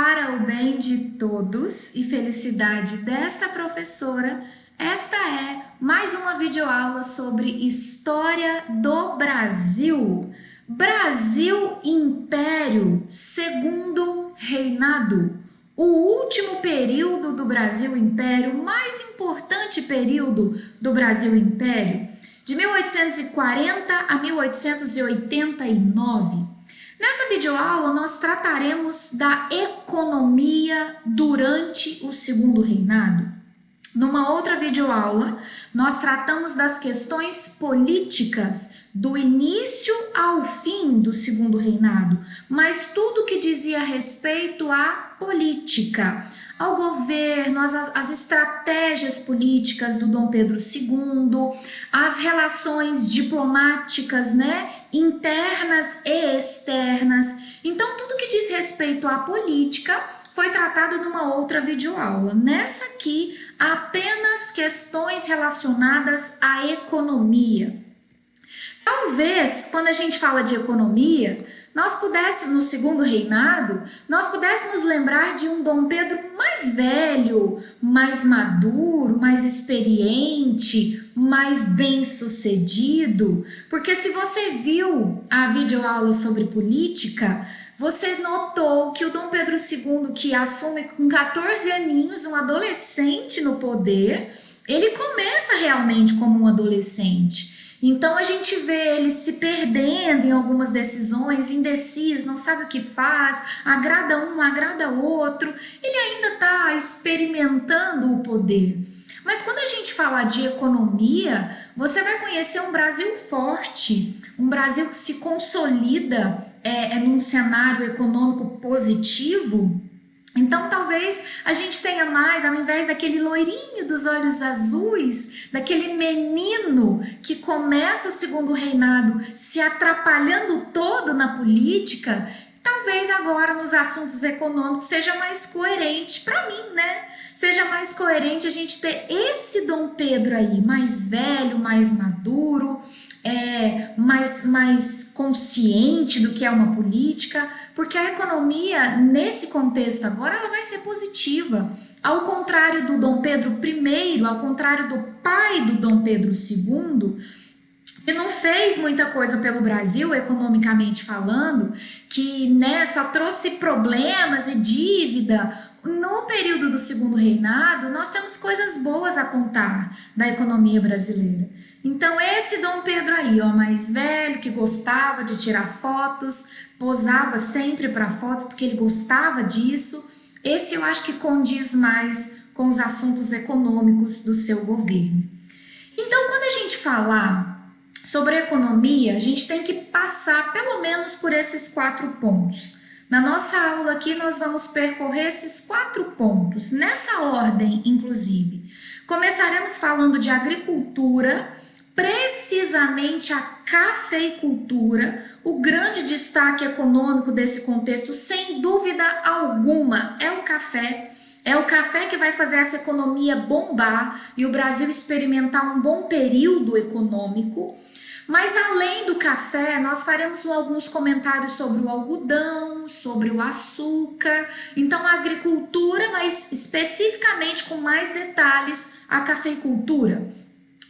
Para o bem de todos e felicidade desta professora, esta é mais uma videoaula sobre História do Brasil. Brasil Império, Segundo Reinado. O último período do Brasil Império, o mais importante período do Brasil Império, de 1840 a 1889. Nessa videoaula, nós trataremos da economia durante o Segundo Reinado. Numa outra videoaula, nós tratamos das questões políticas do início ao fim do Segundo Reinado, mas tudo que dizia respeito à política, ao governo, as estratégias políticas do Dom Pedro II, as relações diplomáticas, internas e externas. Então, tudo que diz respeito à política foi tratado numa outra videoaula. Nessa aqui, apenas questões relacionadas à economia. Talvez, quando a gente fala de economia, nós pudéssemos, no Segundo Reinado, nós pudéssemos lembrar de um Dom Pedro mais velho, mais maduro, mais experiente, mais bem-sucedido, porque se você viu a videoaula sobre política, você notou que o Dom Pedro II, que assume com 14 aninhos, um adolescente no poder, ele começa realmente como um adolescente. Então a gente vê ele se perdendo em algumas decisões, indeciso, não sabe o que faz, agrada um, agrada outro. Ele ainda está experimentando o poder. Mas quando a gente fala de economia, você vai conhecer um Brasil forte, um Brasil que se consolida num cenário econômico positivo. Então talvez a gente tenha mais, ao invés daquele loirinho dos olhos azuis, daquele menino que começa o Segundo Reinado se atrapalhando todo na política, talvez agora nos assuntos econômicos seja mais coerente para mim, Seja mais coerente a gente ter esse Dom Pedro aí, mais velho, mais maduro, mais consciente do que é uma política, porque a economia, nesse contexto agora, ela vai ser positiva. Ao contrário do Dom Pedro I, ao contrário do pai do Dom Pedro II, que não fez muita coisa pelo Brasil, economicamente falando, que só trouxe problemas e dívida. No período do Segundo Reinado, nós temos coisas boas a contar da economia brasileira. Então esse Dom Pedro aí, mais velho, que gostava de tirar fotos, posava sempre para fotos porque ele gostava disso, esse eu acho que condiz mais com os assuntos econômicos do seu governo. Então, quando a gente falar sobre economia, a gente tem que passar pelo menos por esses 4 pontos. Na nossa aula aqui, nós vamos percorrer esses 4 pontos, nessa ordem, inclusive. Começaremos falando de agricultura, precisamente a cafeicultura. O grande destaque econômico desse contexto, sem dúvida alguma, é o café. É o café que vai fazer essa economia bombar e o Brasil experimentar um bom período econômico. Mas além do café, nós faremos alguns comentários sobre o algodão, sobre o açúcar. Então, a agricultura, mas especificamente com mais detalhes, a cafeicultura.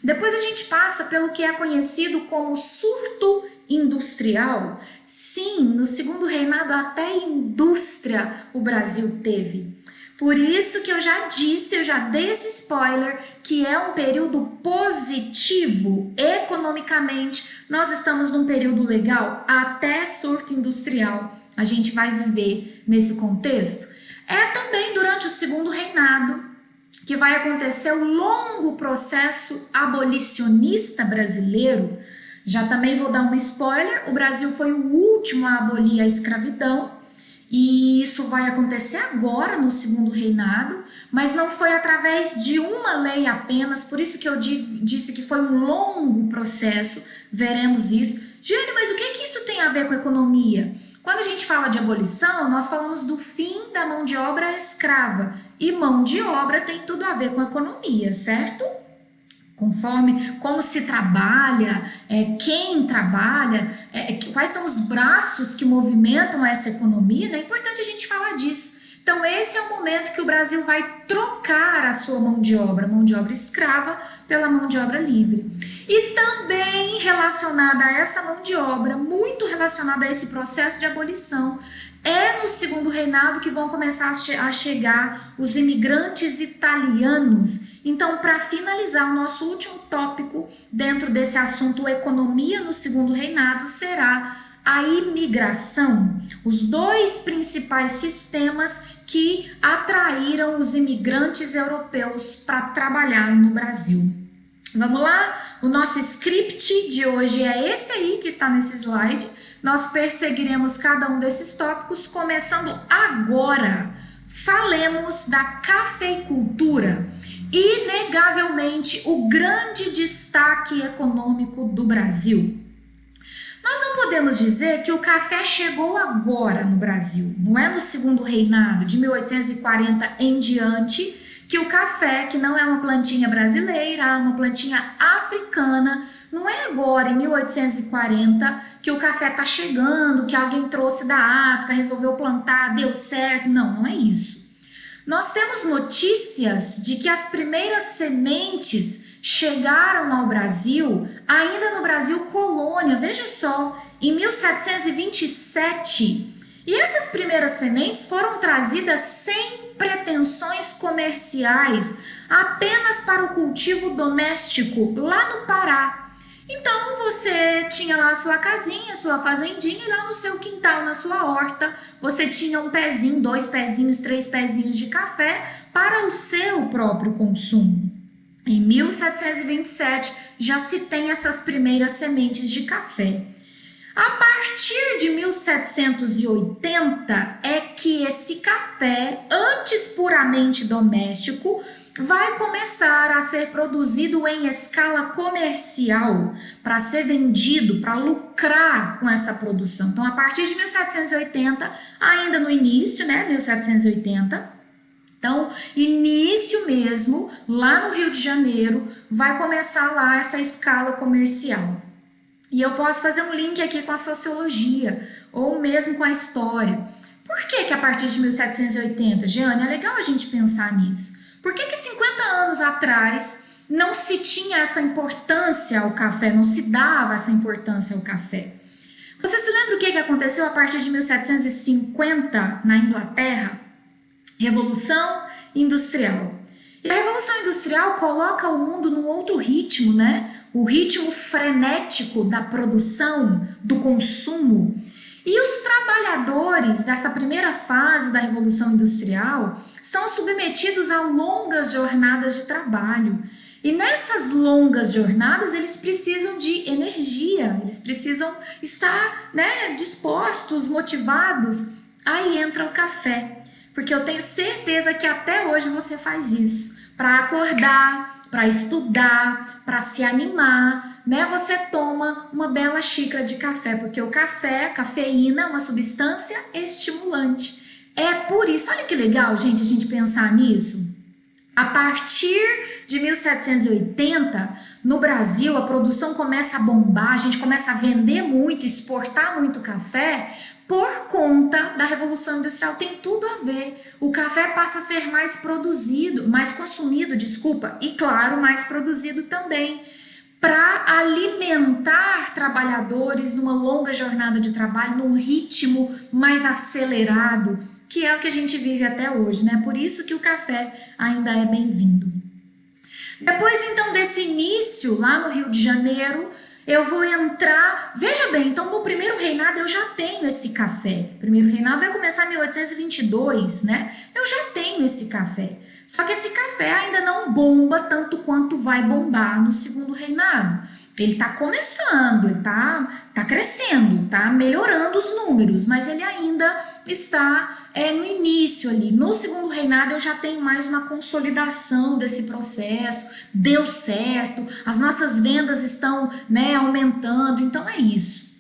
Depois a gente passa pelo que é conhecido como surto industrial. Sim, no Segundo Reinado até indústria o Brasil teve. Por isso que eu já dei esse spoiler, que é um período positivo economicamente. Nós estamos num período legal até surto industrial. A gente vai viver nesse contexto. É também durante o Segundo Reinado que vai acontecer o longo processo abolicionista brasileiro. Já também vou dar um spoiler, o Brasil foi o último a abolir a escravidão, e isso vai acontecer agora no Segundo Reinado, mas não foi através de uma lei apenas, por isso que eu disse que foi um longo processo, veremos isso. Jane, mas o que isso tem a ver com economia? Quando a gente fala de abolição, nós falamos do fim da mão de obra escrava, e mão de obra tem tudo a ver com economia, certo? Conforme como se trabalha, quem trabalha, quais são os braços que movimentam essa economia, é importante a gente falar disso. Então, Então esse é o momento que o Brasil vai trocar a sua mão de obra escrava, pela mão de obra livre. E também relacionada a essa mão de obra, muito relacionada a esse processo de abolição, é no segundo reinado que vão começar a chegar os imigrantes italianos. Então, para finalizar, o nosso último tópico dentro desse assunto economia no segundo reinado será a imigração. Os dois principais sistemas que atraíram os imigrantes europeus para trabalhar no Brasil. Vamos lá? O nosso script de hoje é esse aí que está nesse slide. Nós perseguiremos cada um desses tópicos, começando agora. Falemos da cafeicultura, inegavelmente o grande destaque econômico do Brasil. Nós não podemos dizer que o café chegou agora no Brasil, não é no segundo reinado, de 1840 em diante, que o café, que não é uma plantinha brasileira, é uma plantinha africana, não é agora, em 1840, que o café está chegando, que alguém trouxe da África, resolveu plantar, deu certo. Não, não é isso. Nós temos notícias de que as primeiras sementes chegaram ao Brasil, ainda no Brasil colônia, veja só, em 1727. E essas primeiras sementes foram trazidas sem pretensões comerciais, apenas para o cultivo doméstico lá no Pará. Então você tinha lá a sua casinha, sua fazendinha, e lá no seu quintal, na sua horta, você tinha um pezinho, 2 pezinhos, 3 pezinhos de café para o seu próprio consumo. Em 1727 já se tem essas primeiras sementes de café. A partir de 1780 é que esse café, antes puramente doméstico, vai começar a ser produzido em escala comercial, para ser vendido, para lucrar com essa produção. Então, a partir de 1780, ainda no início, né, 1780, então, início mesmo, lá no Rio de Janeiro, vai começar lá essa escala comercial. E eu posso fazer um link aqui com a sociologia, ou mesmo com a história. Por que a partir de 1780, Jeane? É legal a gente pensar nisso. Por que 50 anos atrás não se tinha essa importância ao café, não se dava essa importância ao café? Você se lembra o que aconteceu a partir de 1750 na Inglaterra? Revolução Industrial. E a Revolução Industrial coloca o mundo num outro ritmo, né? O ritmo frenético da produção, do consumo. E os trabalhadores dessa primeira fase da Revolução Industrial são submetidos a longas jornadas de trabalho. E nessas longas jornadas eles precisam de energia, eles precisam estar, né, dispostos, motivados. Aí entra o café, porque eu tenho certeza que até hoje você faz isso. Para acordar, para estudar, para se animar, né? Você toma uma bela xícara de café, porque o café, cafeína, é uma substância estimulante. É por isso, olha que legal, gente, a gente pensar nisso. A partir de 1780, no Brasil, a produção começa a bombar, a gente começa a vender muito, exportar muito café por conta da Revolução Industrial. Tem tudo a ver. O café passa a ser mais produzido, mais consumido, e claro, mais produzido também, para alimentar trabalhadores numa longa jornada de trabalho, num ritmo mais acelerado, que é o que a gente vive até hoje, né? Por isso que o café ainda é bem-vindo. Depois, então, desse início, lá no Rio de Janeiro, eu vou entrar... Veja bem, então, no primeiro reinado eu já tenho esse café. O primeiro reinado vai começar em 1822, né? Eu já tenho esse café. Só que esse café ainda não bomba tanto quanto vai bombar no segundo reinado. Ele está começando, ele está crescendo, está melhorando os números, mas ele ainda está no início ali. No segundo reinado eu já tenho mais uma consolidação desse processo, deu certo, as nossas vendas estão, né, aumentando, então é isso.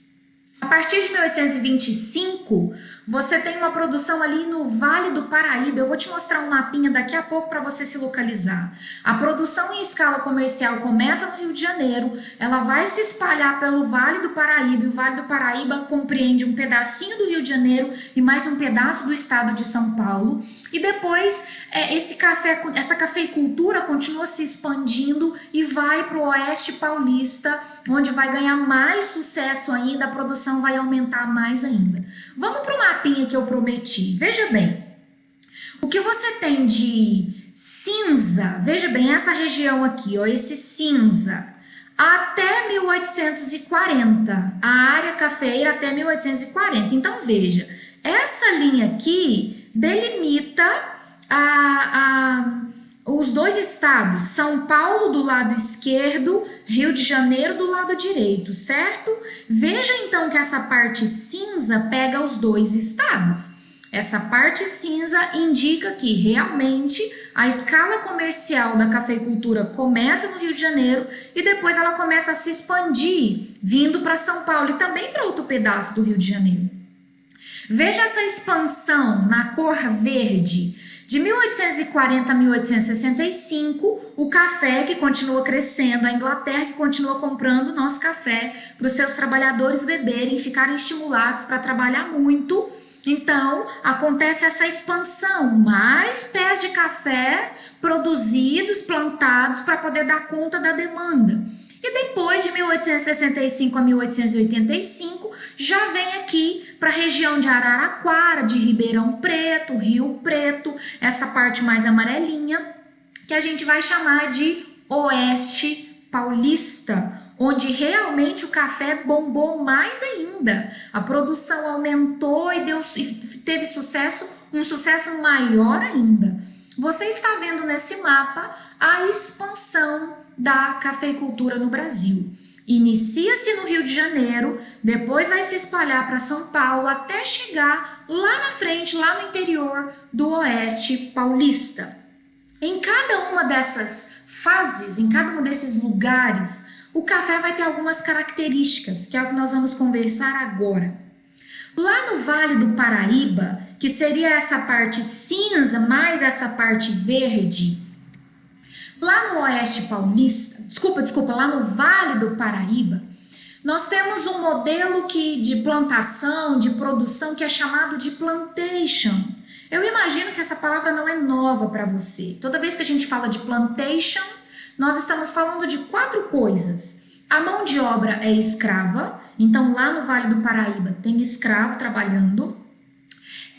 A partir de 1825 Você tem uma produção ali no Vale do Paraíba. Eu vou te mostrar um mapinha daqui a pouco para você se localizar. A produção em escala comercial começa no Rio de Janeiro, ela vai se espalhar pelo Vale do Paraíba, e o Vale do Paraíba compreende um pedacinho do Rio de Janeiro e mais um pedaço do estado de São Paulo. E depois essa cafeicultura continua se expandindo e vai para o Oeste Paulista, onde vai ganhar mais sucesso ainda, a produção vai aumentar mais ainda. Vamos para o mapinha que eu prometi. Veja bem, o que você tem de cinza, veja bem, essa região aqui, ó, esse cinza, até 1840, a área cafeeira até 1840. Então veja, essa linha aqui delimita os dois estados, São Paulo do lado esquerdo, Rio de Janeiro do lado direito, certo? Veja então que essa parte cinza pega os dois estados. Essa parte cinza indica que realmente a escala comercial da cafeicultura começa no Rio de Janeiro e depois ela começa a se expandir, vindo para São Paulo e também para outro pedaço do Rio de Janeiro. Veja essa expansão na cor verde. De 1840 a 1865, o café que continua crescendo, a Inglaterra que continua comprando nosso café para os seus trabalhadores beberem e ficarem estimulados para trabalhar muito. Então, acontece essa expansão, mais pés de café produzidos, plantados para poder dar conta da demanda. E depois de 1865 a 1885, já vem aqui para a região de Araraquara, de Ribeirão Preto, Rio Preto, essa parte mais amarelinha, que a gente vai chamar de Oeste Paulista, onde realmente o café bombou mais ainda. A produção aumentou e teve sucesso, um sucesso maior ainda. Você está vendo nesse mapa a expansão da cafeicultura no Brasil. Inicia-se no Rio de Janeiro, depois vai se espalhar para São Paulo até chegar lá na frente, lá no interior do Oeste Paulista. Em cada uma dessas fases, em cada um desses lugares, o café vai ter algumas características, que é o que nós vamos conversar agora. Lá no Vale do Paraíba, que seria essa parte cinza mais essa parte verde, lá no Oeste Paulista, lá no Vale do Paraíba, nós temos um modelo de plantação, de produção, que é chamado de plantation. Eu imagino que essa palavra não é nova para você. Toda vez que a gente fala de plantation, nós estamos falando de 4 coisas. A mão de obra é escrava, então lá no Vale do Paraíba tem escravo trabalhando.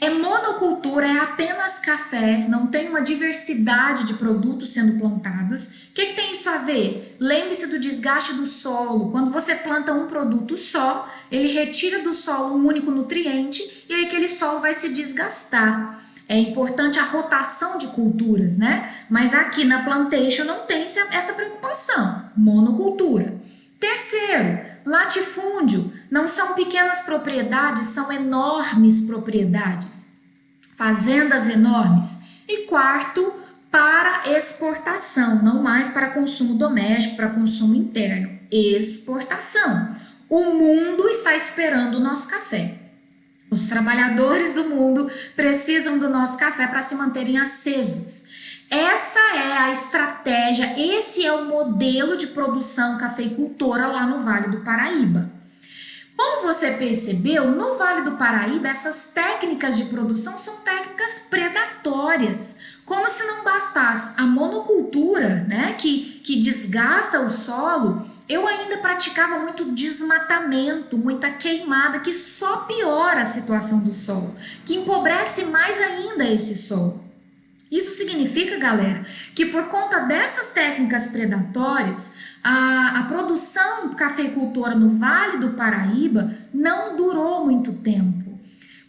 É monocultura, é apenas café, não tem uma diversidade de produtos sendo plantados. O que tem isso a ver? Lembre-se do desgaste do solo. Quando você planta um produto só, ele retira do solo um único nutriente e aí aquele solo vai se desgastar. É importante a rotação de culturas, né? Mas aqui na plantation não tem essa preocupação. Monocultura. Terceiro, latifúndio. Não são pequenas propriedades, são enormes propriedades. Fazendas enormes. E quarto, para exportação, não mais para consumo doméstico, para consumo interno. Exportação. O mundo está esperando o nosso café. Os trabalhadores do mundo precisam do nosso café para se manterem acesos. Essa é a estratégia, esse é o modelo de produção cafeicultora lá no Vale do Paraíba. Como você percebeu, no Vale do Paraíba, essas técnicas de produção são técnicas predatórias. Como se não bastasse a monocultura, né, que desgasta o solo, eu ainda praticava muito desmatamento, muita queimada, que só piora a situação do solo, que empobrece mais ainda esse solo. Isso significa, galera, que por conta dessas técnicas predatórias, a produção cafeicultora no Vale do Paraíba não durou muito tempo.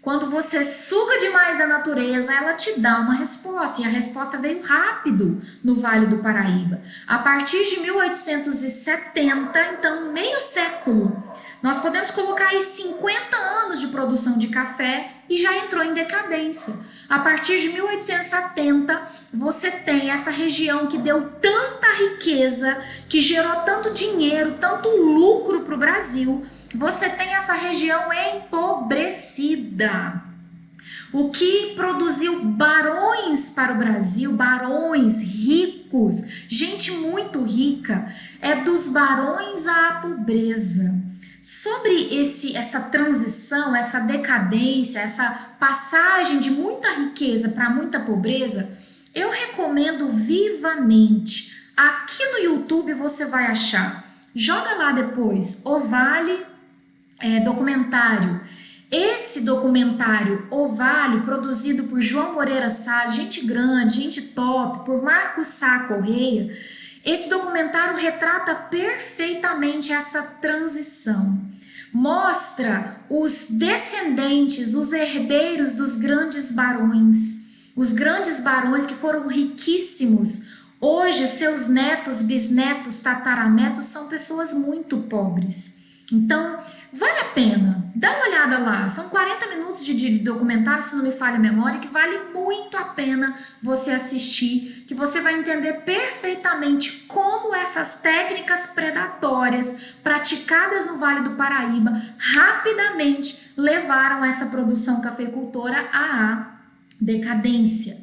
Quando você suga demais da natureza, ela te dá uma resposta, e a resposta veio rápido no Vale do Paraíba. A partir de 1870, então meio século, nós podemos colocar aí 50 anos de produção de café e já entrou em decadência. A partir de 1870, você tem essa região que deu tanta riqueza, que gerou tanto dinheiro, tanto lucro para o Brasil. Você tem essa região empobrecida. O que produziu barões para o Brasil, barões ricos, gente muito rica, é dos barões à pobreza. Sobre essa transição, essa decadência, essa passagem de muita riqueza para muita pobreza, eu recomendo vivamente. Aqui no YouTube você vai achar. Joga lá depois, O Vale documentário. Esse documentário, O Vale, produzido por João Moreira Salles, gente grande, gente top, por Marcos Sá Correia, esse documentário retrata perfeitamente essa transição. Mostra os descendentes, os herdeiros dos grandes barões. Os grandes barões que foram riquíssimos. Hoje, seus netos, bisnetos, tataranetos são pessoas muito pobres. Então, vale a pena, dá uma olhada lá, são 40 minutos de documentário, se não me falha a memória, que vale muito a pena você assistir, que você vai entender perfeitamente como essas técnicas predatórias praticadas no Vale do Paraíba rapidamente levaram essa produção cafeicultora à decadência.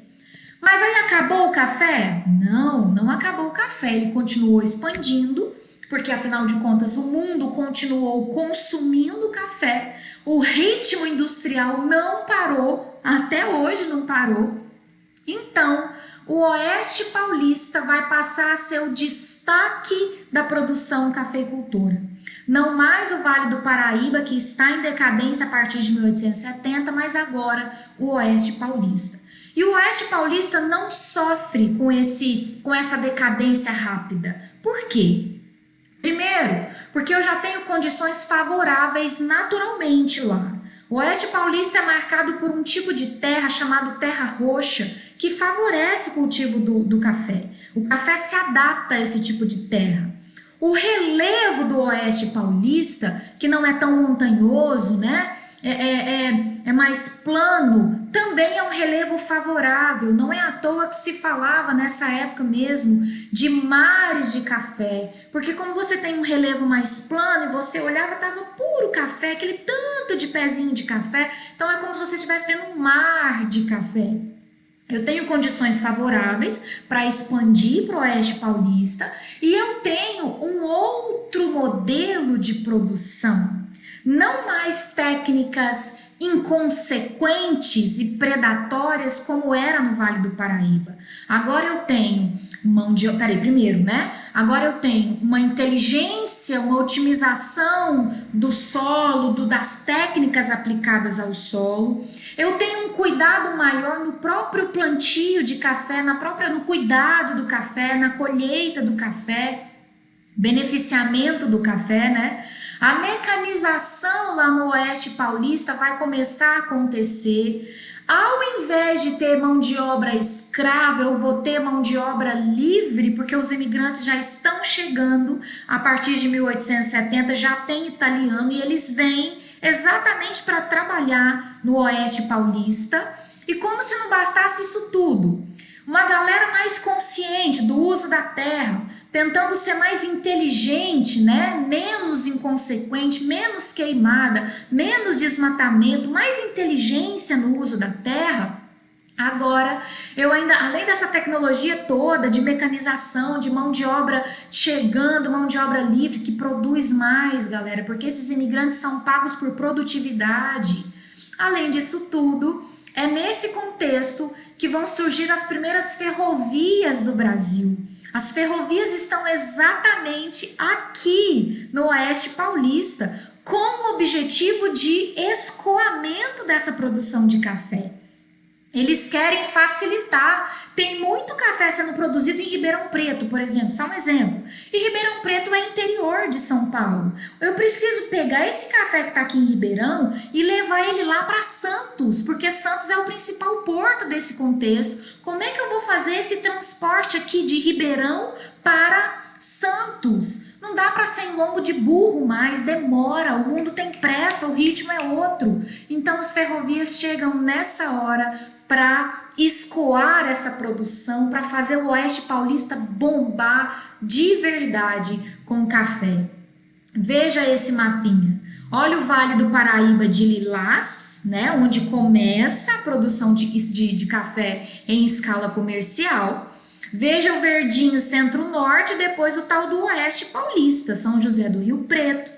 Mas aí acabou o café? Não, não acabou o café, ele continuou expandindo, porque afinal de contas o mundo continuou consumindo café, o ritmo industrial não parou, até hoje não parou. Então, o Oeste Paulista vai passar a ser o destaque da produção cafeicultora. Não mais o Vale do Paraíba, que está em decadência a partir de 1870, mas agora o Oeste Paulista. E o Oeste Paulista não sofre com essa decadência rápida. Por quê? Primeiro, porque eu já tenho condições favoráveis naturalmente lá. O Oeste Paulista é marcado por um tipo de terra chamado terra roxa, que favorece o cultivo do café. O café se adapta a esse tipo de terra. O relevo do Oeste Paulista, que não é tão montanhoso, né? É mais plano, também é um relevo favorável. Não é à toa que se falava nessa época mesmo de mares de café, porque como você tem um relevo mais plano e você olhava, estava puro café, aquele tanto de pezinho de café, então é como se você estivesse vendo um mar de café. Eu tenho condições favoráveis para expandir para o Oeste Paulista e eu tenho um outro modelo de produção. Não mais técnicas inconsequentes e predatórias como era no Vale do Paraíba. Agora eu tenho Agora eu tenho uma inteligência, uma otimização do solo, das técnicas aplicadas ao solo. Eu tenho um cuidado maior no próprio plantio de café, no cuidado do café, na colheita do café, beneficiamento do café, né? A mecanização lá no Oeste Paulista vai começar a acontecer. Ao invés de ter mão de obra escrava, eu vou ter mão de obra livre, porque os imigrantes já estão chegando a partir de 1870, já tem italiano e eles vêm exatamente para trabalhar no Oeste Paulista. E como se não bastasse isso tudo, uma galera mais consciente do uso da terra, tentando ser mais inteligente, né? Menos inconsequente, menos queimada, menos desmatamento, mais inteligência no uso da terra. Agora, eu ainda, além dessa tecnologia toda de mecanização, de mão de obra chegando, mão de obra livre, que produz mais, galera, porque esses imigrantes são pagos por produtividade. Além disso tudo, é nesse contexto que vão surgir as primeiras ferrovias do Brasil. As ferrovias estão exatamente aqui no Oeste Paulista, com o objetivo de escoamento dessa produção de café. Eles querem facilitar. Tem muito café sendo produzido em Ribeirão Preto, por exemplo, só um exemplo. E Ribeirão Preto é interior de São Paulo. Eu preciso pegar esse café que está aqui em Ribeirão e levar ele lá para Santos, porque Santos é o principal porto desse contexto. Como é que eu vou fazer esse transporte aqui de Ribeirão para Santos? Não dá para ser em lombo de burro mais, demora, o mundo tem pressa, o ritmo é outro. Então as ferrovias chegam nessa hora para escoar essa produção, para fazer o Oeste Paulista bombar de verdade com café. Veja esse mapinha. Olha o Vale do Paraíba de Lilás, né, onde começa a produção de café em escala comercial. Veja o verdinho Centro-Norte, depois o tal do Oeste Paulista, São José do Rio Preto,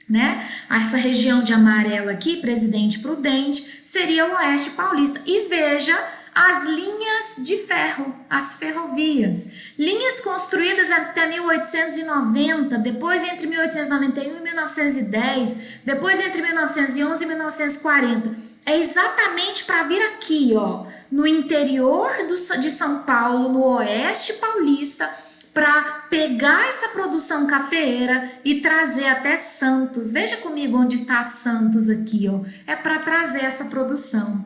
né? Essa região de amarelo aqui, Presidente Prudente, seria o Oeste Paulista. E veja as linhas de ferro, as ferrovias. Linhas construídas até 1890, depois entre 1891 e 1910, depois entre 1911 e 1940. É exatamente para vir aqui, ó, no interior de São Paulo, no Oeste Paulista, para pegar essa produção cafeeira e trazer até Santos. Veja comigo onde está Santos aqui, ó. É para trazer essa produção,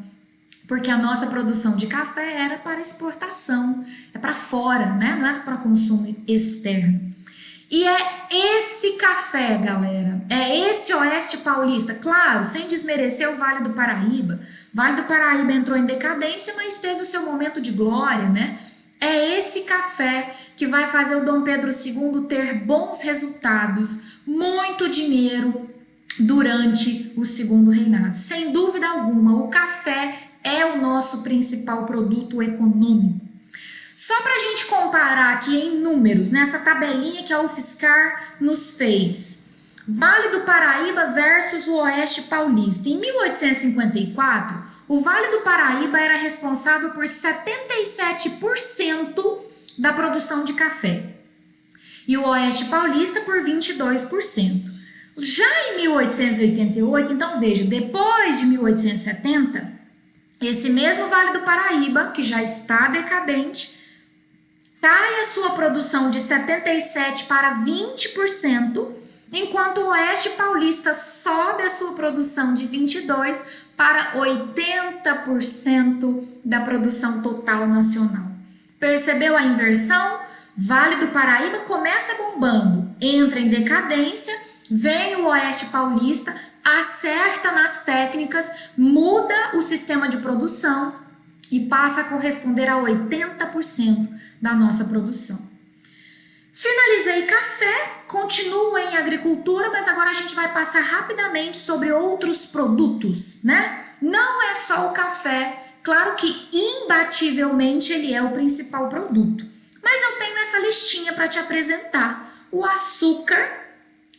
porque a nossa produção de café era para exportação, é para fora, né? Não é para consumo externo. E é esse café, galera, é esse Oeste Paulista, claro, sem desmerecer o Vale do Paraíba. O Vale do Paraíba entrou em decadência, mas teve o seu momento de glória, né? É esse café que vai fazer o Dom Pedro II ter bons resultados, muito dinheiro durante o segundo reinado. Sem dúvida alguma, o café é o nosso principal produto econômico. Só para a gente comparar aqui em números, nessa tabelinha que a UFSCar nos fez. Vale do Paraíba versus o Oeste Paulista. Em 1854, o Vale do Paraíba era responsável por 77% da produção de café e o Oeste Paulista por 22%. Já em 1888, então veja, depois de 1870, esse mesmo Vale do Paraíba, que já está decadente, cai a sua produção de 77% para 20%, enquanto o Oeste Paulista sobe a sua produção de 22% para 80% da produção total nacional. Percebeu a inversão? Vale do Paraíba começa bombando, entra em decadência, vem o Oeste Paulista, acerta nas técnicas, muda o sistema de produção e passa a corresponder a 80% da nossa produção. Finalizei café, continuo em agricultura, mas agora a gente vai passar rapidamente sobre outros produtos, né? Não é só o café, claro que imbativelmente ele é o principal produto, mas eu tenho essa listinha para te apresentar. O açúcar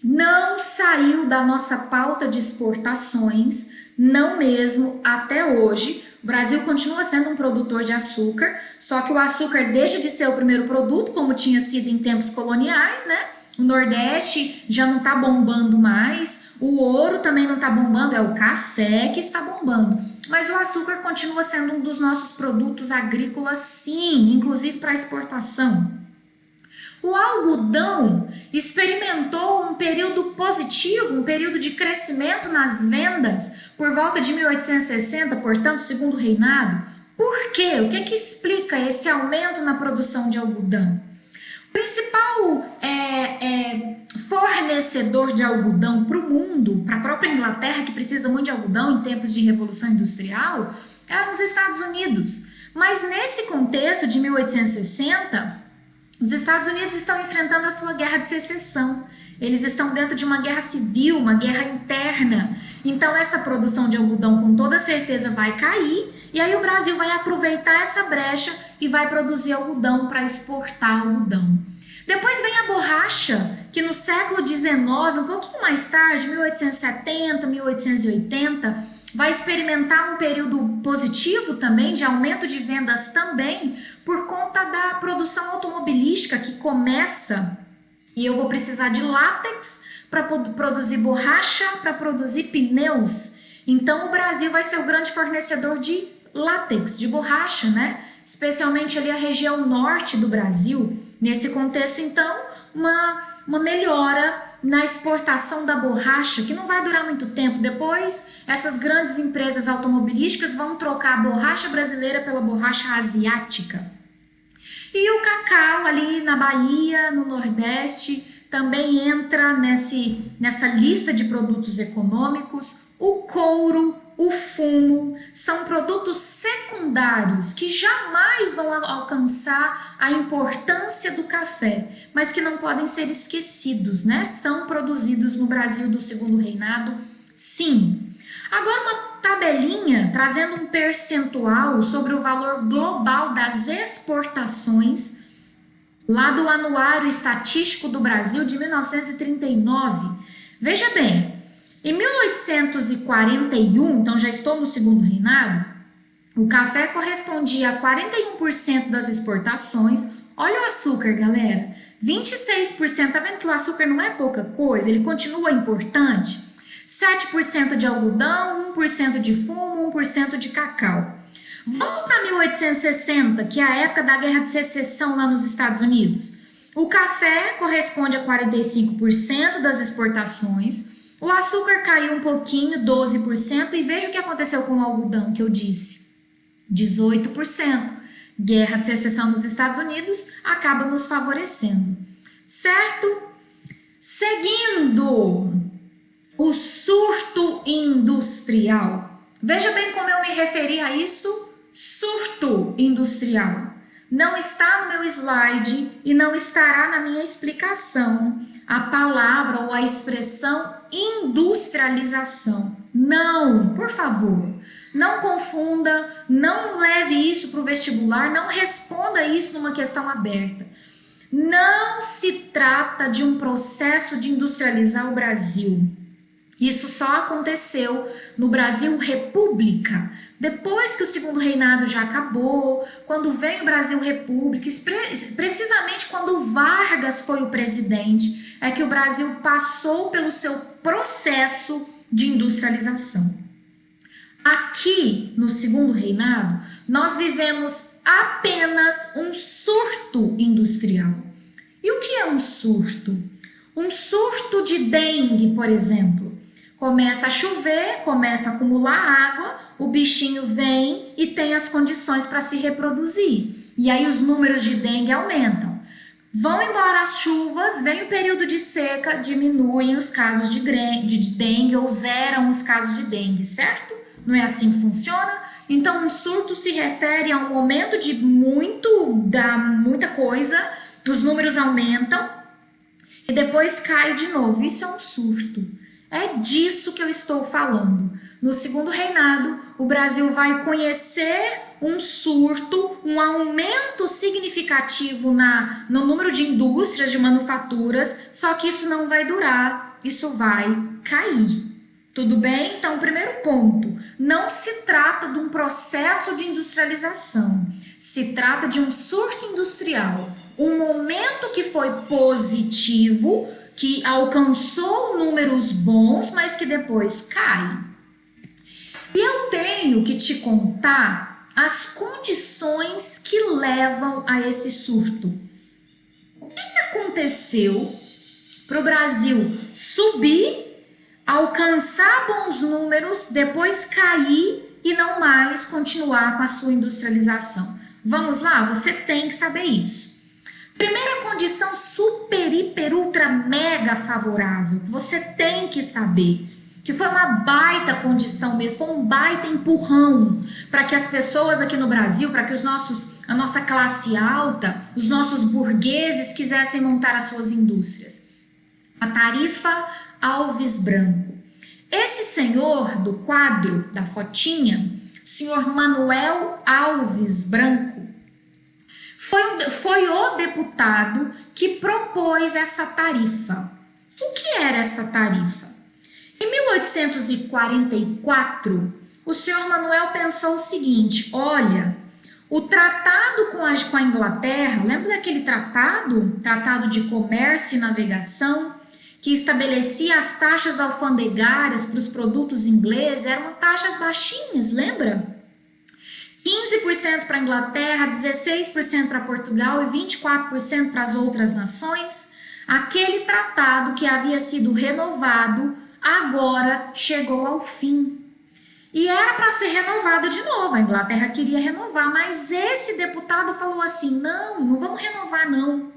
não saiu da nossa pauta de exportações, não mesmo até hoje. O Brasil continua sendo um produtor de açúcar, só que o açúcar deixa de ser o primeiro produto, como tinha sido em tempos coloniais, né? O Nordeste já não está bombando mais, o ouro também não está bombando, é o café que está bombando. Mas o açúcar continua sendo um dos nossos produtos agrícolas, sim, inclusive para exportação. O algodão experimentou um período positivo, um período de crescimento nas vendas por volta de 1860, portanto, segundo reinado. Por quê? O que é que explica esse aumento na produção de algodão? O principal fornecedor de algodão para o mundo, para a própria Inglaterra, que precisa muito de algodão em tempos de Revolução Industrial, eram os Estados Unidos. Mas nesse contexto de 1860, os Estados Unidos estão enfrentando a sua guerra de secessão. Eles estão dentro de uma guerra civil, uma guerra interna. Então essa produção de algodão com toda certeza vai cair, e aí o Brasil vai aproveitar essa brecha e vai produzir algodão para exportar algodão. Depois vem a borracha, que no século XIX, um pouquinho mais tarde, 1870, 1880, vai experimentar um período positivo também, de aumento de vendas também, por conta da produção automobilística que começa, e eu vou precisar de látex para produzir borracha, para produzir pneus. Então o Brasil vai ser o grande fornecedor de látex, de borracha, né? Especialmente ali a região norte do Brasil. Nesse contexto, então, uma melhora na exportação da borracha, que não vai durar muito tempo. Depois, essas grandes empresas automobilísticas vão trocar a borracha brasileira pela borracha asiática. E o cacau ali na Bahia, no Nordeste, também entra nessa lista de produtos econômicos. O couro o fumo, são produtos secundários que jamais vão alcançar a importância do café, mas que não podem ser esquecidos, né? São produzidos no Brasil do Segundo Reinado, sim. Agora uma tabelinha trazendo um percentual sobre o valor global das exportações lá do Anuário Estatístico do Brasil de 1939. Veja bem, em 1841, então já estou no Segundo Reinado, o café correspondia a 41% das exportações. Olha o açúcar, galera, 26%, tá vendo que o açúcar não é pouca coisa, ele continua importante? 7% de algodão, 1% de fumo, 1% de cacau. Vamos para 1860, que é a época da Guerra de Secessão lá nos Estados Unidos. O café corresponde a 45% das exportações, o açúcar caiu um pouquinho, 12%, e veja o que aconteceu com o algodão que eu disse, 18%. Guerra de Secessão nos Estados Unidos acaba nos favorecendo, certo? Seguindo, o surto industrial. Veja bem como eu me referi a isso, surto industrial. Não está no meu slide e não estará na minha explicação a palavra ou a expressão industrialização. Não, por favor, não confunda, não leve isso para o vestibular, não responda isso numa questão aberta. Não se trata de um processo de industrializar o Brasil. Isso só aconteceu no Brasil República, depois que o Segundo Reinado já acabou, quando veio o Brasil República, precisamente quando Vargas foi o presidente, é que o Brasil passou pelo seu processo de industrialização. Aqui no Segundo Reinado, nós vivemos apenas um surto industrial. E o que é um surto? Um surto de dengue, por exemplo. Começa a chover, começa a acumular água, o bichinho vem e tem as condições para se reproduzir. E aí os números de dengue aumentam. Vão embora as chuvas, vem o período de seca, diminuem os casos de dengue ou zeram os casos de dengue, certo? Não é assim que funciona? Então um surto se refere a um momento de muita coisa, os números aumentam e depois cai de novo. Isso é um surto. É disso que eu estou falando. No Segundo Reinado, o Brasil vai conhecer um surto, um aumento significativo no número de indústrias, de manufaturas, só que isso não vai durar, isso vai cair. Tudo bem? Então, primeiro ponto, não se trata de um processo de industrialização, se trata de um surto industrial, um momento que foi positivo, que alcançou números bons, mas que depois cai. E eu tenho que te contar as condições que levam a esse surto. O que aconteceu para o Brasil subir, alcançar bons números, depois cair e não mais continuar com a sua industrialização? Vamos lá? Você tem que saber isso. Primeira condição super, hiper, ultra, mega favorável, você tem que saber, que foi uma baita condição mesmo, foi um baita empurrão para que as pessoas aqui no Brasil, para que a nossa classe alta, os nossos burgueses quisessem montar as suas indústrias. A tarifa Alves Branco. Esse senhor do quadro, da fotinha, senhor Manuel Alves Branco, foi o deputado que propôs essa tarifa. O que era essa tarifa? Em 1844, o senhor Manuel pensou o seguinte: olha, o tratado com a Inglaterra, lembra daquele tratado? Tratado de Comércio e Navegação, que estabelecia as taxas alfandegárias para os produtos ingleses, eram taxas baixinhas, lembra? 15% para a Inglaterra, 16% para Portugal e 24% para as outras nações. Aquele tratado que havia sido renovado agora chegou ao fim. E era para ser renovado de novo, a Inglaterra queria renovar, mas esse deputado falou assim: não vamos renovar não.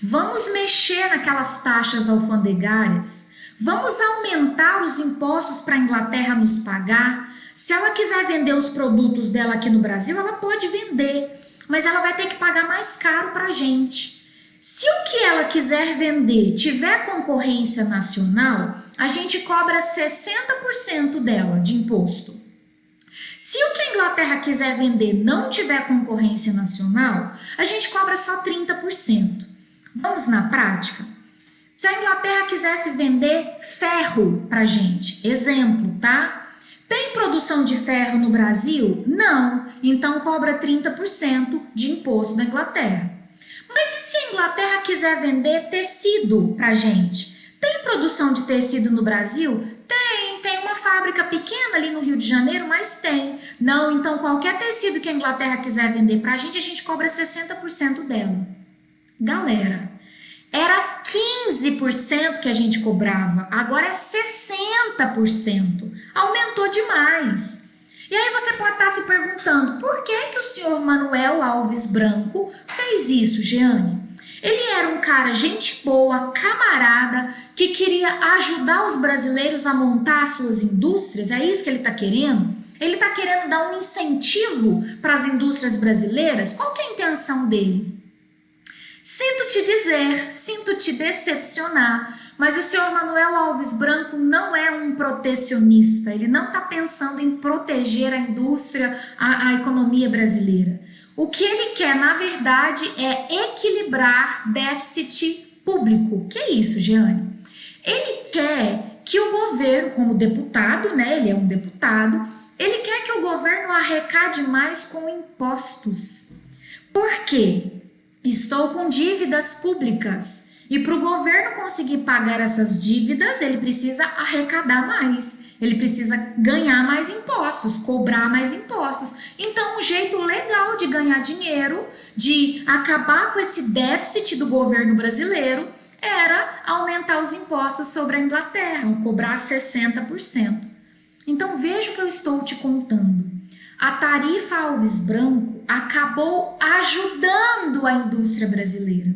Vamos mexer naquelas taxas alfandegárias, Vamos aumentar os impostos para a Inglaterra nos pagar? Se ela quiser vender os produtos dela aqui no Brasil, ela pode vender, mas ela vai ter que pagar mais caro para a gente. Se o que ela quiser vender tiver concorrência nacional, a gente cobra 60% dela de imposto. Se o que a Inglaterra quiser vender não tiver concorrência nacional, a gente cobra só 30%. Vamos na prática? Se a Inglaterra quisesse vender ferro para a gente, exemplo, tá? Tem produção de ferro no Brasil? Não, então cobra 30% de imposto da Inglaterra. Mas e se a Inglaterra quiser vender tecido para a gente? Tem produção de tecido no Brasil? Tem uma fábrica pequena ali no Rio de Janeiro, mas tem. Não, então qualquer tecido que a Inglaterra quiser vender para a gente cobra 60% dela. Galera, era 15% que a gente cobrava, agora é 60%. Aumentou demais. E aí você pode estar se perguntando, por que o senhor Manuel Alves Branco fez isso, Jeane? Ele era um cara gente boa, camarada, que queria ajudar os brasileiros a montar suas indústrias, é isso que ele está querendo? Ele está querendo dar um incentivo para as indústrias brasileiras? Qual que é a intenção dele? Sinto te dizer, sinto te decepcionar, mas o senhor Manuel Alves Branco não é um protecionista, ele não está pensando em proteger a indústria, a economia brasileira. O que ele quer, na verdade, é equilibrar déficit público. Que é isso, Jeane? Ele quer que o governo, como deputado, né, ele é um deputado, ele quer que o governo arrecade mais com impostos. Por quê? Estou com dívidas públicas e para o governo conseguir pagar essas dívidas, ele precisa arrecadar mais, ele precisa ganhar mais impostos, cobrar mais impostos. Então, um jeito legal de ganhar dinheiro, de acabar com esse déficit do governo brasileiro, era aumentar os impostos sobre a Inglaterra, cobrar 60%. Então, veja o que eu estou te contando. A tarifa Alves Branco acabou ajudando a indústria brasileira.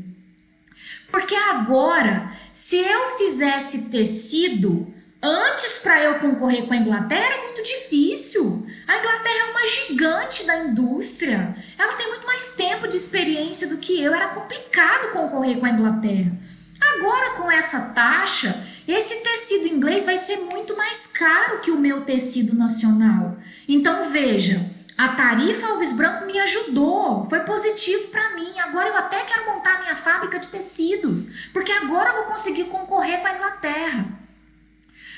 Porque agora, se eu fizesse tecido, antes para eu concorrer com a Inglaterra era muito difícil. A Inglaterra é uma gigante da indústria. Ela tem muito mais tempo de experiência do que eu. Era complicado concorrer com a Inglaterra. Agora, com essa taxa, esse tecido inglês vai ser muito mais caro que o meu tecido nacional. Então, veja, a tarifa Alves Branco me ajudou, foi positivo para mim. Agora eu até quero montar minha fábrica de tecidos, porque agora eu vou conseguir concorrer com a Inglaterra.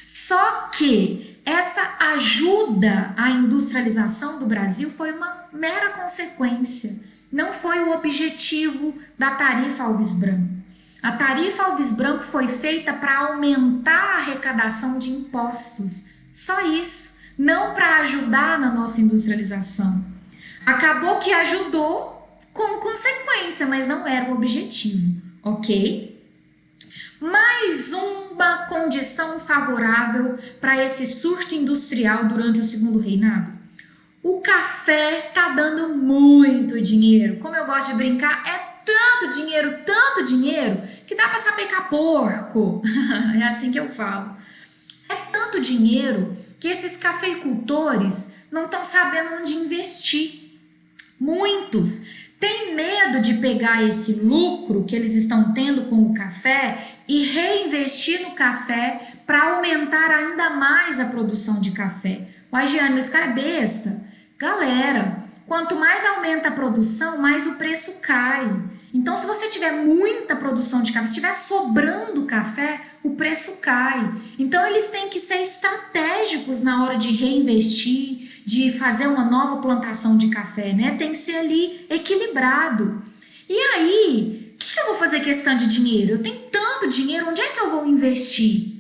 Só que essa ajuda à industrialização do Brasil foi uma mera consequência, não foi o objetivo da tarifa Alves Branco. A tarifa Alves Branco foi feita para aumentar a arrecadação de impostos, só isso, não para ajudar na nossa industrialização. Acabou que ajudou como consequência, mas não era o objetivo, ok? Mais uma condição favorável para esse surto industrial durante o segundo reinado. O café tá dando muito dinheiro. Como eu gosto de brincar, é tanto dinheiro, que dá para sapecar porco. É assim que eu falo. É tanto dinheiro que esses cafeicultores não estão sabendo onde investir. Muitos têm medo de pegar esse lucro que eles estão tendo com o café e reinvestir no café para aumentar ainda mais a produção de café. Uai, Jeane, mas esse cara é besta. Galera, quanto mais aumenta a produção, mais o preço cai. Então, se você tiver muita produção de café, se estiver sobrando café, o preço cai. Então, eles têm que ser estratégicos na hora de reinvestir, de fazer uma nova plantação de café, né? Tem que ser ali equilibrado. E aí, o que eu vou fazer questão de dinheiro? Eu tenho tanto dinheiro, onde é que eu vou investir?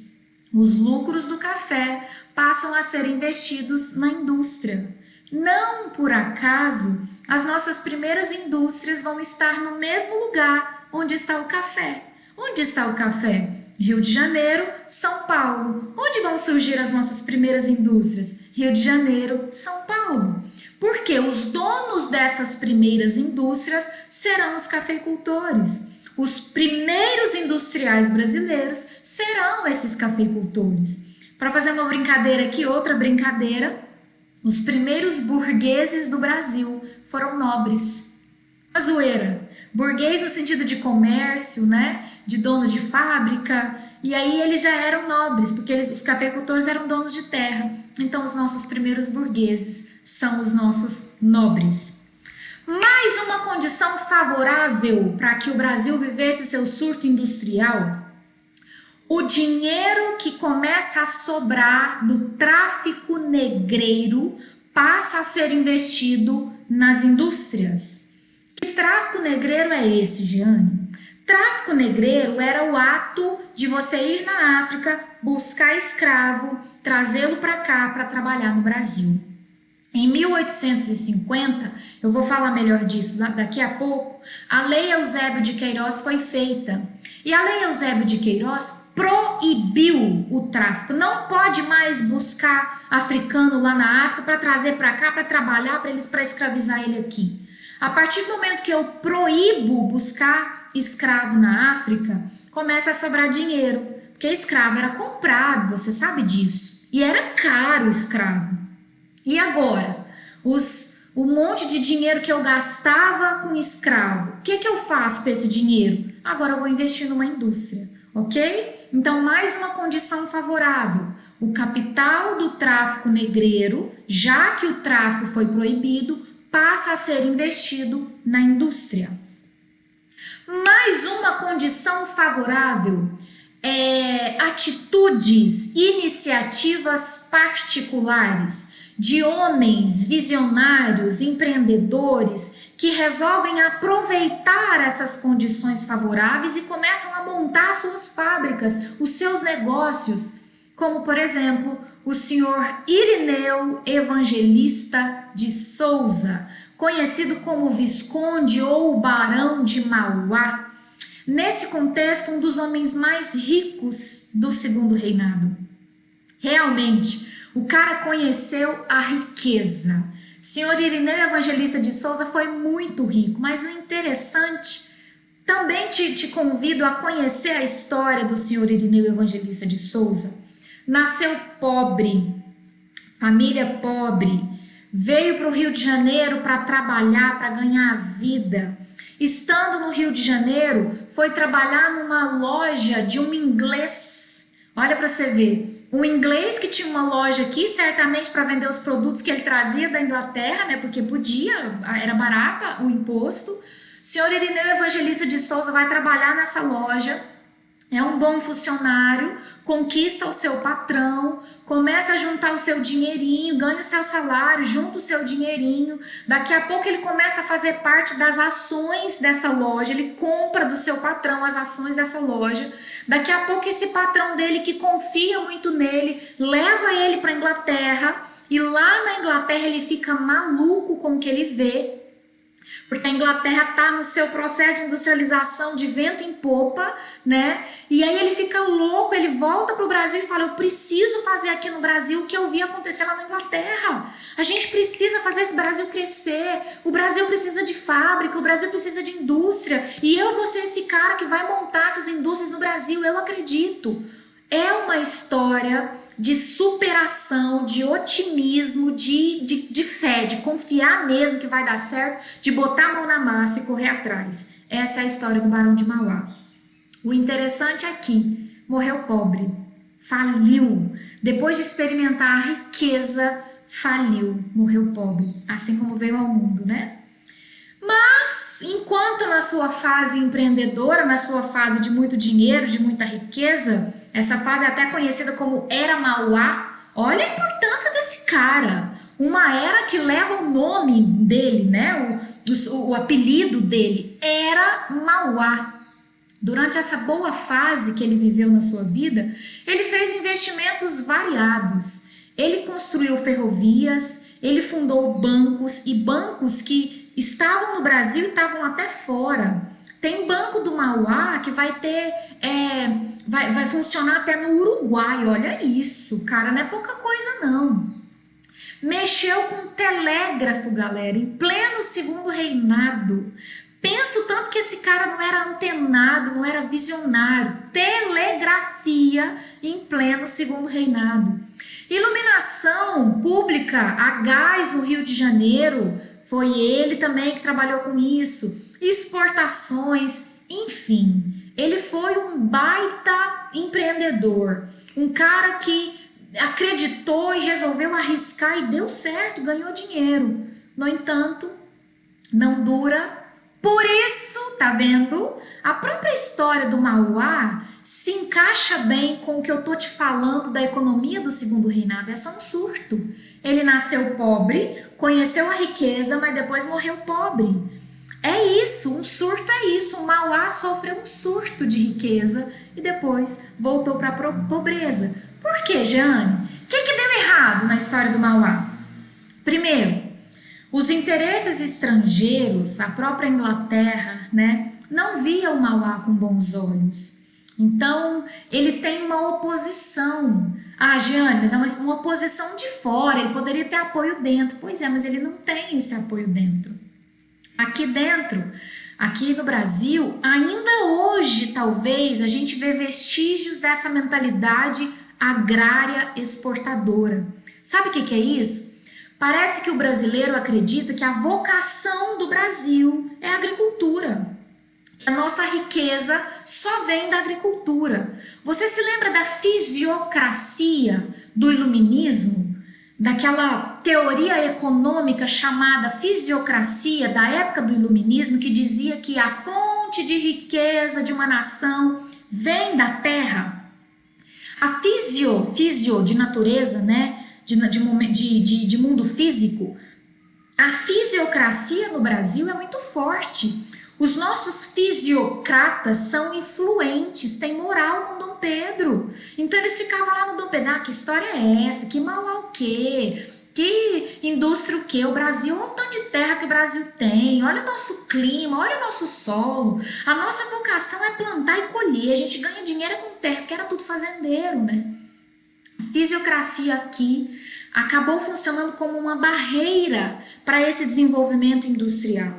Os lucros do café passam a ser investidos na indústria. Não por acaso, as nossas primeiras indústrias vão estar no mesmo lugar onde está o café. Onde está o café? Rio de Janeiro, São Paulo. Onde vão surgir as nossas primeiras indústrias? Rio de Janeiro, São Paulo. Porque os donos dessas primeiras indústrias serão os cafeicultores. Os primeiros industriais brasileiros serão esses cafeicultores. Para fazer uma brincadeira aqui, outra brincadeira, os primeiros burgueses do Brasil foram nobres. A zoeira. Burguês no sentido de comércio, né? De dono de fábrica. E aí eles já eram nobres, porque os cafeicultores eram donos de terra. Então os nossos primeiros burgueses são os nossos nobres. Mais uma condição favorável para que o Brasil vivesse o seu surto industrial: o dinheiro que começa a sobrar do tráfico negreiro passa a ser investido nas indústrias. Que tráfico negreiro é esse, Jeane? Tráfico negreiro era o ato de você ir na África, buscar escravo, trazê-lo para cá para trabalhar no Brasil. Em 1850, eu vou falar melhor disso daqui a pouco, a Lei Eusébio de Queiroz foi feita. E a Lei Eusébio de Queiroz proibiu o tráfico. Não pode mais buscar africano lá na África para trazer para cá, para trabalhar, para escravizar ele aqui. A partir do momento que eu proíbo buscar escravo na África, começa a sobrar dinheiro. Porque escravo era comprado, você sabe disso. E era caro o escravo. E agora? O monte de dinheiro que eu gastava com escravo, o que eu faço com esse dinheiro? Agora eu vou investir numa indústria, ok? Então, mais uma condição favorável. O capital do tráfico negreiro, já que o tráfico foi proibido, passa a ser investido na indústria. Mais uma condição favorável é atitudes, iniciativas particulares de homens visionários, empreendedores, que resolvem aproveitar essas condições favoráveis e começam a montar suas fábricas, os seus negócios, como, por exemplo, o senhor Irineu Evangelista de Souza, conhecido como Visconde ou Barão de Mauá. Nesse contexto, um dos homens mais ricos do Segundo Reinado. Realmente, o cara conheceu a riqueza. Senhor Irineu Evangelista de Souza foi muito rico, mas o interessante, também te convido a conhecer a história do senhor Irineu Evangelista de Souza. Nasceu pobre, família pobre, veio para o Rio de Janeiro para trabalhar, para ganhar vida. Estando no Rio de Janeiro, foi trabalhar numa loja de um inglês. Olha para você ver. Um inglês que tinha uma loja aqui, certamente para vender os produtos que ele trazia da Inglaterra, né? Porque podia, era barata o imposto. O senhor Irineu Evangelista de Souza vai trabalhar nessa loja, é um bom funcionário, conquista o seu patrão, começa a juntar o seu dinheirinho, ganha o seu salário, junta o seu dinheirinho. Daqui a pouco ele começa a fazer parte das ações dessa loja, ele compra do seu patrão as ações dessa loja. Daqui a pouco esse patrão dele, que confia muito nele, leva ele para a Inglaterra, e lá na Inglaterra ele fica maluco com o que ele vê, porque a Inglaterra está no seu processo de industrialização de vento em popa, né? E aí ele fica louco, ele volta para o Brasil e fala: eu preciso fazer aqui no Brasil o que eu vi acontecer lá na Inglaterra. A gente precisa fazer esse Brasil crescer, o Brasil precisa de fábrica, o Brasil precisa de indústria, e eu vou ser esse cara que vai montar essas indústrias no Brasil, eu acredito. É uma história de superação, de otimismo, de fé, de confiar mesmo que vai dar certo, de botar a mão na massa e correr atrás. Essa é a história do Barão de Mauá. O interessante aqui, morreu pobre, faliu, depois de experimentar a riqueza, faliu, morreu pobre, assim como veio ao mundo, né? Mas, enquanto na sua fase empreendedora, na sua fase de muito dinheiro, de muita riqueza, essa fase é até conhecida como Era Mauá, olha a importância desse cara, uma era que leva o nome dele, né? O apelido dele, Era Mauá. Durante essa boa fase que ele viveu na sua vida, ele fez investimentos variados. Ele construiu ferrovias, ele fundou bancos, e bancos que estavam no Brasil e estavam até fora. Tem Banco do Mauá que vai ter, vai funcionar até no Uruguai, olha isso, cara, não é pouca coisa não. Mexeu com telégrafo, galera, em pleno Segundo Reinado. Penso tanto que esse cara não era antenado, não era visionário. Telegrafia em pleno segundo reinado. Iluminação pública a gás no Rio de Janeiro, foi ele também que trabalhou com isso. Exportações, enfim. Ele foi um baita empreendedor. Um cara que acreditou e resolveu arriscar e deu certo, ganhou dinheiro. No entanto, não dura. Por isso, tá vendo? A própria história do Mauá se encaixa bem com o que eu tô te falando da economia do segundo reinado. É só um surto. Ele nasceu pobre, conheceu a riqueza, mas depois morreu pobre. É isso, um surto é isso. O Mauá sofreu um surto de riqueza e depois voltou para a pobreza. Por quê, Jeane? O que deu errado na história do Mauá? Primeiro, os interesses estrangeiros, a própria Inglaterra, né, não via o Mauá com bons olhos. Então, ele tem uma oposição. Ah, Jeane, mas é uma oposição de fora, ele poderia ter apoio dentro. Pois é, mas ele não tem esse apoio dentro. Aqui dentro, aqui no Brasil, ainda hoje, talvez, a gente vê vestígios dessa mentalidade agrária exportadora. Sabe o que é isso? Parece que o brasileiro acredita que a vocação do Brasil é a agricultura. A nossa riqueza só vem da agricultura. Você se lembra da fisiocracia do iluminismo? Daquela teoria econômica chamada fisiocracia da época do iluminismo, que dizia que a fonte de riqueza de uma nação vem da terra. A fisio de natureza, né? De mundo físico, a fisiocracia no Brasil é muito forte. Os nossos fisiocratas são influentes, têm moral com Dom Pedro. Então eles ficavam lá no Dom Pedro, ah, que história é essa? Que Mauá o quê? Que indústria o quê? O Brasil, olha o tanto de terra que o Brasil tem, olha o nosso clima, olha o nosso solo. A nossa vocação é plantar e colher, a gente ganha dinheiro com terra, porque era tudo fazendeiro, né? A fisiocracia aqui acabou funcionando como uma barreira para esse desenvolvimento industrial.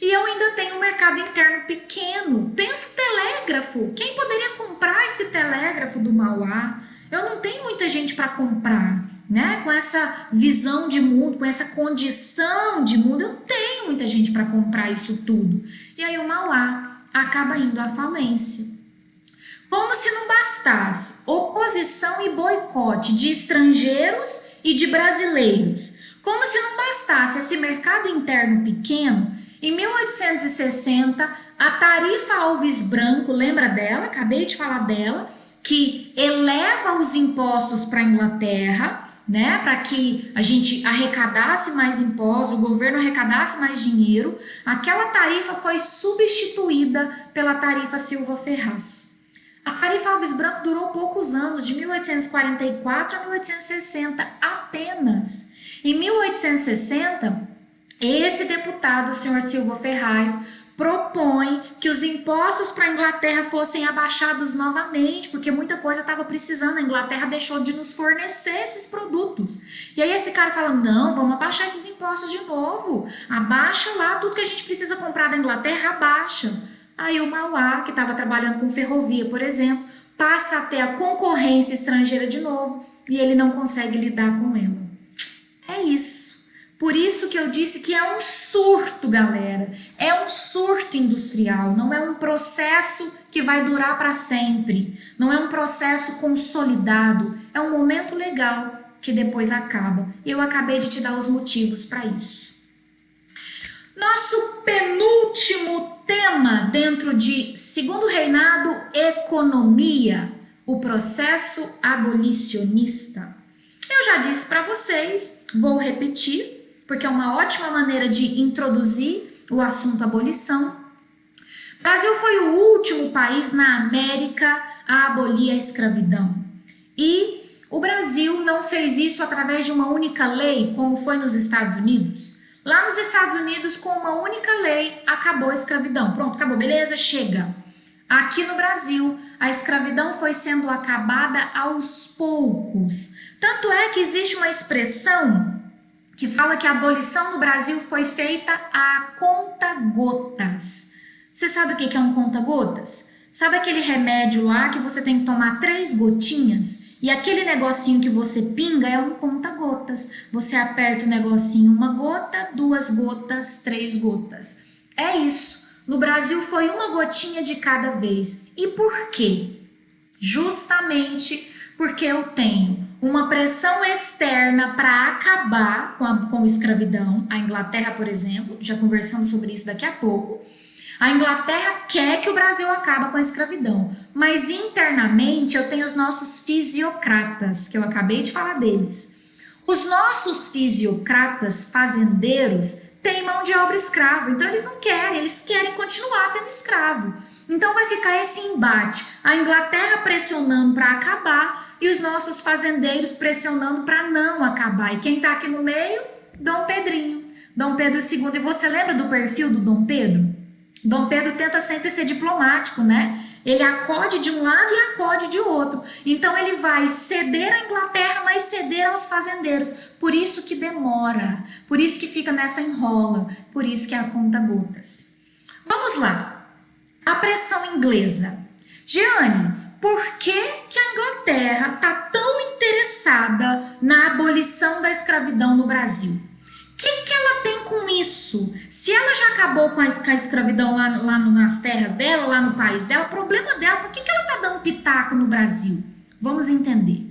E eu ainda tenho um mercado interno pequeno. Pensa o telégrafo. Quem poderia comprar esse telégrafo do Mauá? Eu não tenho muita gente para comprar, né? Com essa visão de mundo, com essa condição de mundo, eu não tenho muita gente para comprar isso tudo. E aí o Mauá acaba indo à falência. Como se não bastasse oposição e boicote de estrangeiros e de brasileiros. Como se não bastasse esse mercado interno pequeno, em 1860, a Tarifa Alves Branco, lembra dela? Acabei de falar dela, que eleva os impostos para a Inglaterra, né? Para que a gente arrecadasse mais impostos, o governo arrecadasse mais dinheiro. Aquela tarifa foi substituída pela tarifa Silva Ferraz. A tarifa Alves Branco durou poucos anos, de 1844 a 1860 apenas. Em 1860, esse deputado, o senhor Silva Ferraz, propõe que os impostos para a Inglaterra fossem abaixados novamente, porque muita coisa estava precisando, a Inglaterra deixou de nos fornecer esses produtos. E aí esse cara fala, não, vamos abaixar esses impostos de novo, abaixa lá, tudo que a gente precisa comprar da Inglaterra, abaixa. Aí o Mauá, que estava trabalhando com ferrovia, por exemplo, passa a ter a concorrência estrangeira de novo e ele não consegue lidar com ela. É isso. Por isso que eu disse que é um surto, galera. É um surto industrial, não é um processo que vai durar para sempre. Não é um processo consolidado. É um momento legal que depois acaba. Eu acabei de te dar os motivos para isso. Nosso penúltimo tema dentro de Segundo Reinado, economia, o processo abolicionista. Eu já disse para vocês, vou repetir, porque é uma ótima maneira de introduzir o assunto abolição. O Brasil foi o último país na América a abolir a escravidão. E o Brasil não fez isso através de uma única lei, como foi nos Estados Unidos. Lá nos Estados Unidos, com uma única lei, acabou a escravidão. Pronto, acabou, beleza? Chega. Aqui no Brasil, a escravidão foi sendo acabada aos poucos. Tanto é que existe uma expressão que fala que a abolição no Brasil foi feita a conta-gotas. Você sabe o que é um conta-gotas? Sabe aquele remédio lá que você tem que tomar 3 gotinhas? E aquele negocinho que você pinga é um conta-gotas. Você aperta o negocinho 1 gota, 2 gotas, 3 gotas. É isso. No Brasil foi 1 gotinha de cada vez. E por quê? Justamente porque eu tenho uma pressão externa para acabar com a escravidão. A Inglaterra, por exemplo, já conversamos sobre isso daqui a pouco. A Inglaterra quer que o Brasil acabe com a escravidão, mas internamente eu tenho os nossos fisiocratas, que eu acabei de falar deles. Os nossos fisiocratas fazendeiros têm mão de obra escrava, então eles não querem, eles querem continuar tendo escravo. Então vai ficar esse embate, a Inglaterra pressionando para acabar e os nossos fazendeiros pressionando para não acabar. E quem está aqui no meio? Dom Pedrinho, Dom Pedro II. E você lembra do perfil do Dom Pedro? Dom Pedro tenta sempre ser diplomático, né? Ele acode de um lado e acode de outro. Então ele vai ceder à Inglaterra, mas ceder aos fazendeiros. Por isso que demora, por isso que fica nessa enrola, por isso que é a conta-gotas. Vamos lá. A pressão inglesa. Jeane, por que a Inglaterra está tão interessada na abolição da escravidão no Brasil? O que ela tem com isso? Se ela já acabou com a escravidão lá nas terras dela, lá no país dela, o problema dela, por que ela está dando pitaco no Brasil? Vamos entender.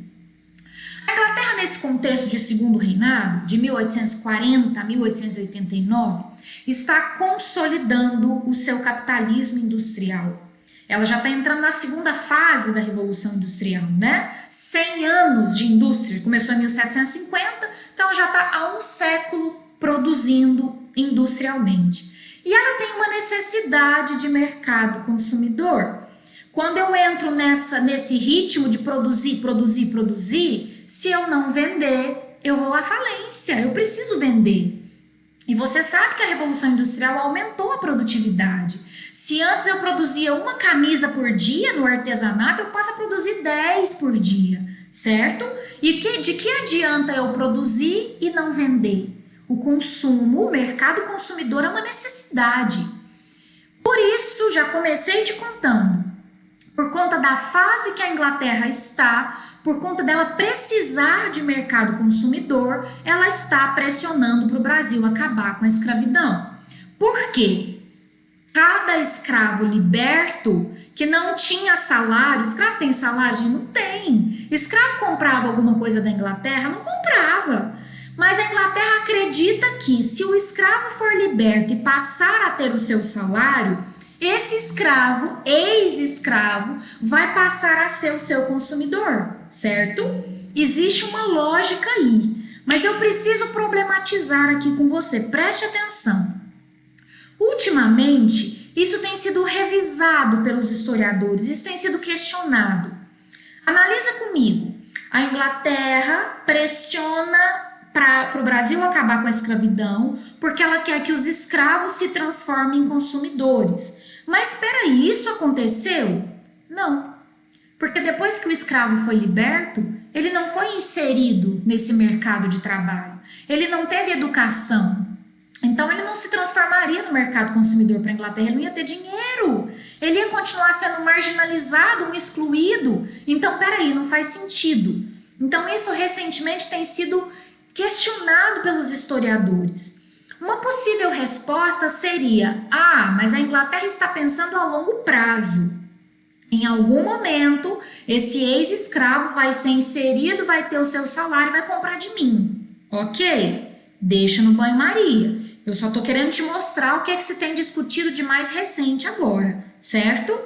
A Inglaterra, nesse contexto de segundo reinado, de 1840 a 1889, está consolidando o seu capitalismo industrial. Ela já está entrando na segunda fase da Revolução Industrial, né? 100 anos de indústria, começou em 1750, então já está há 1 século produzindo industrialmente. E ela tem uma necessidade de mercado consumidor. Quando eu entro nesse ritmo de produzir, se eu não vender, eu vou à falência, eu preciso vender. E você sabe que a Revolução Industrial aumentou a produtividade. Se antes eu produzia 1 camisa por dia no artesanato, eu passo a produzir 10 por dia, certo? E de que adianta eu produzir e não vender? O consumo, o mercado consumidor é uma necessidade. Por isso, já comecei te contando, por conta da fase que a Inglaterra está, por conta dela precisar de mercado consumidor, ela está pressionando para o Brasil acabar com a escravidão. Por quê? Cada escravo liberto que não tinha salário, escravo tem salário? Não tem. Escravo comprava alguma coisa da Inglaterra? Não comprava. Mas a Inglaterra acredita que se o escravo for liberto e passar a ter o seu salário, esse escravo, ex-escravo, vai passar a ser o seu consumidor, certo? Existe uma lógica aí, mas eu preciso problematizar aqui com você, preste atenção. Ultimamente, isso tem sido revisado pelos historiadores, isso tem sido questionado. Analisa comigo, a Inglaterra pressiona para o Brasil acabar com a escravidão porque ela quer que os escravos se transformem em consumidores. Mas espera aí, isso aconteceu? Não, porque depois que o escravo foi liberto, ele não foi inserido nesse mercado de trabalho, ele não teve educação, então ele não se transformaria no mercado consumidor para a Inglaterra, ele não ia ter dinheiro, ele ia continuar sendo marginalizado, um excluído, então peraí, não faz sentido. Então isso recentemente tem sido questionado pelos historiadores. Uma possível resposta seria: mas a Inglaterra está pensando a longo prazo. Em algum momento, esse ex-escravo vai ser inserido, vai ter o seu salário, vai comprar de mim. Ok? Deixa no banho-maria. Eu só estou querendo te mostrar o que se tem discutido de mais recente agora, certo?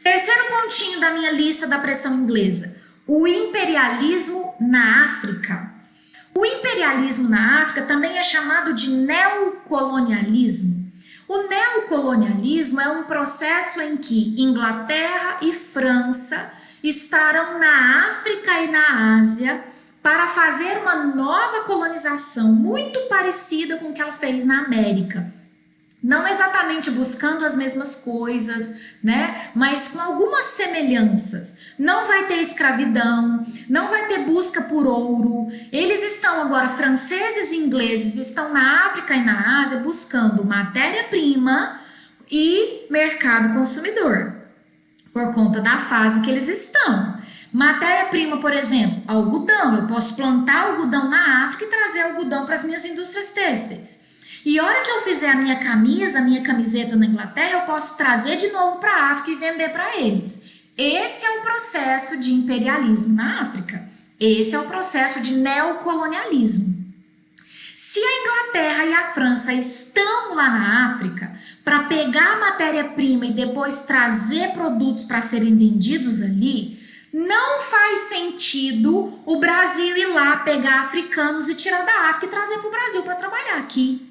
Terceiro pontinho da minha lista da pressão inglesa: o imperialismo na África. O imperialismo na África também é chamado de neocolonialismo. O neocolonialismo é um processo em que Inglaterra e França estarão na África e na Ásia para fazer uma nova colonização muito parecida com o que ela fez na América. Não exatamente buscando as mesmas coisas, né? Mas com algumas semelhanças. Não vai ter escravidão, não vai ter busca por ouro. Eles estão agora, franceses e ingleses, estão na África e na Ásia buscando matéria-prima e mercado consumidor, por conta da fase que eles estão. Matéria-prima, por exemplo, algodão. Eu posso plantar algodão na África e trazer algodão para as minhas indústrias têxteis. E a hora que eu fizer a minha camisa, a minha camiseta na Inglaterra, eu posso trazer de novo para a África e vender para eles. Esse é o processo de imperialismo na África. Esse é o processo de neocolonialismo. Se a Inglaterra e a França estão lá na África para pegar a matéria-prima e depois trazer produtos para serem vendidos ali, não faz sentido o Brasil ir lá pegar africanos e tirar da África e trazer para o Brasil para trabalhar aqui.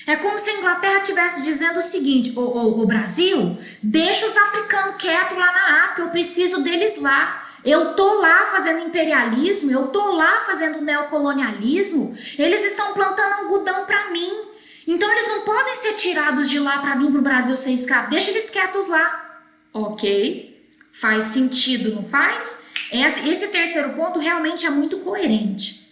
É como se a Inglaterra estivesse dizendo o seguinte: o Brasil, deixa os africanos quietos lá na África, eu preciso deles lá. Eu tô lá fazendo imperialismo, eu tô lá fazendo neocolonialismo, eles estão plantando algodão para mim. Então eles não podem ser tirados de lá para vir para o Brasil ser escravo. Deixa eles quietos lá. Ok, faz sentido, não faz? Esse terceiro ponto realmente é muito coerente.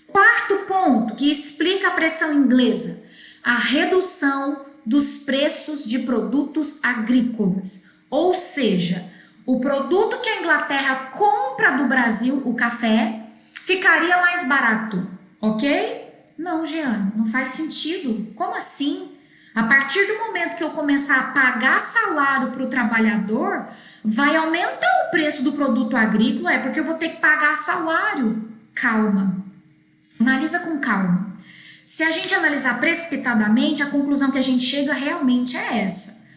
Quarto ponto que explica a pressão inglesa: a redução dos preços de produtos agrícolas. Ou seja, o produto que a Inglaterra compra do Brasil, o café, ficaria mais barato, ok? Não, Jeane, não faz sentido. Como assim? A partir do momento que eu começar a pagar salário para o trabalhador, vai aumentar o preço do produto agrícola, é porque eu vou ter que pagar salário. Calma, analisa com calma. Se a gente analisar precipitadamente, a conclusão que a gente chega realmente é essa.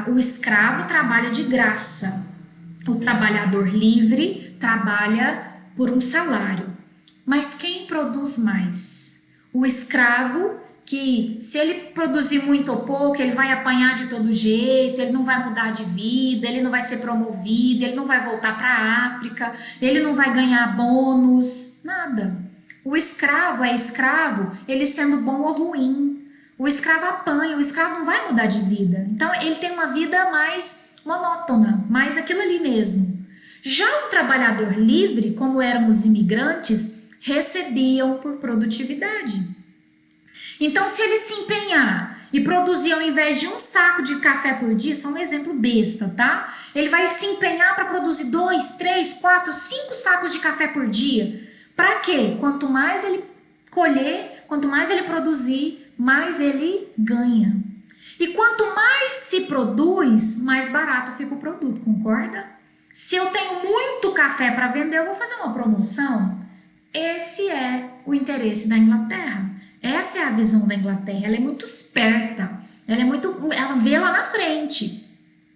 O escravo trabalha de graça. O trabalhador livre trabalha por um salário. Mas quem produz mais? O escravo, que se ele produzir muito ou pouco, ele vai apanhar de todo jeito, ele não vai mudar de vida, ele não vai ser promovido, ele não vai voltar para a África, ele não vai ganhar bônus, nada. O escravo é escravo, ele sendo bom ou ruim. O escravo apanha, o escravo não vai mudar de vida. Então, ele tem uma vida mais monótona, mais aquilo ali mesmo. Já o trabalhador livre, como eram os imigrantes, recebiam por produtividade. Então, se ele se empenhar e produzir ao invés de um saco de café por dia, só um exemplo besta, tá? Ele vai se empenhar para produzir 2, 3, 4, 5 sacos de café por dia. Para quê? Quanto mais ele colher, quanto mais ele produzir, mais ele ganha. E quanto mais se produz, mais barato fica o produto, concorda? Se eu tenho muito café para vender, eu vou fazer uma promoção. Esse é o interesse da Inglaterra. Essa é a visão da Inglaterra. Ela é muito esperta. Ela vê lá na frente.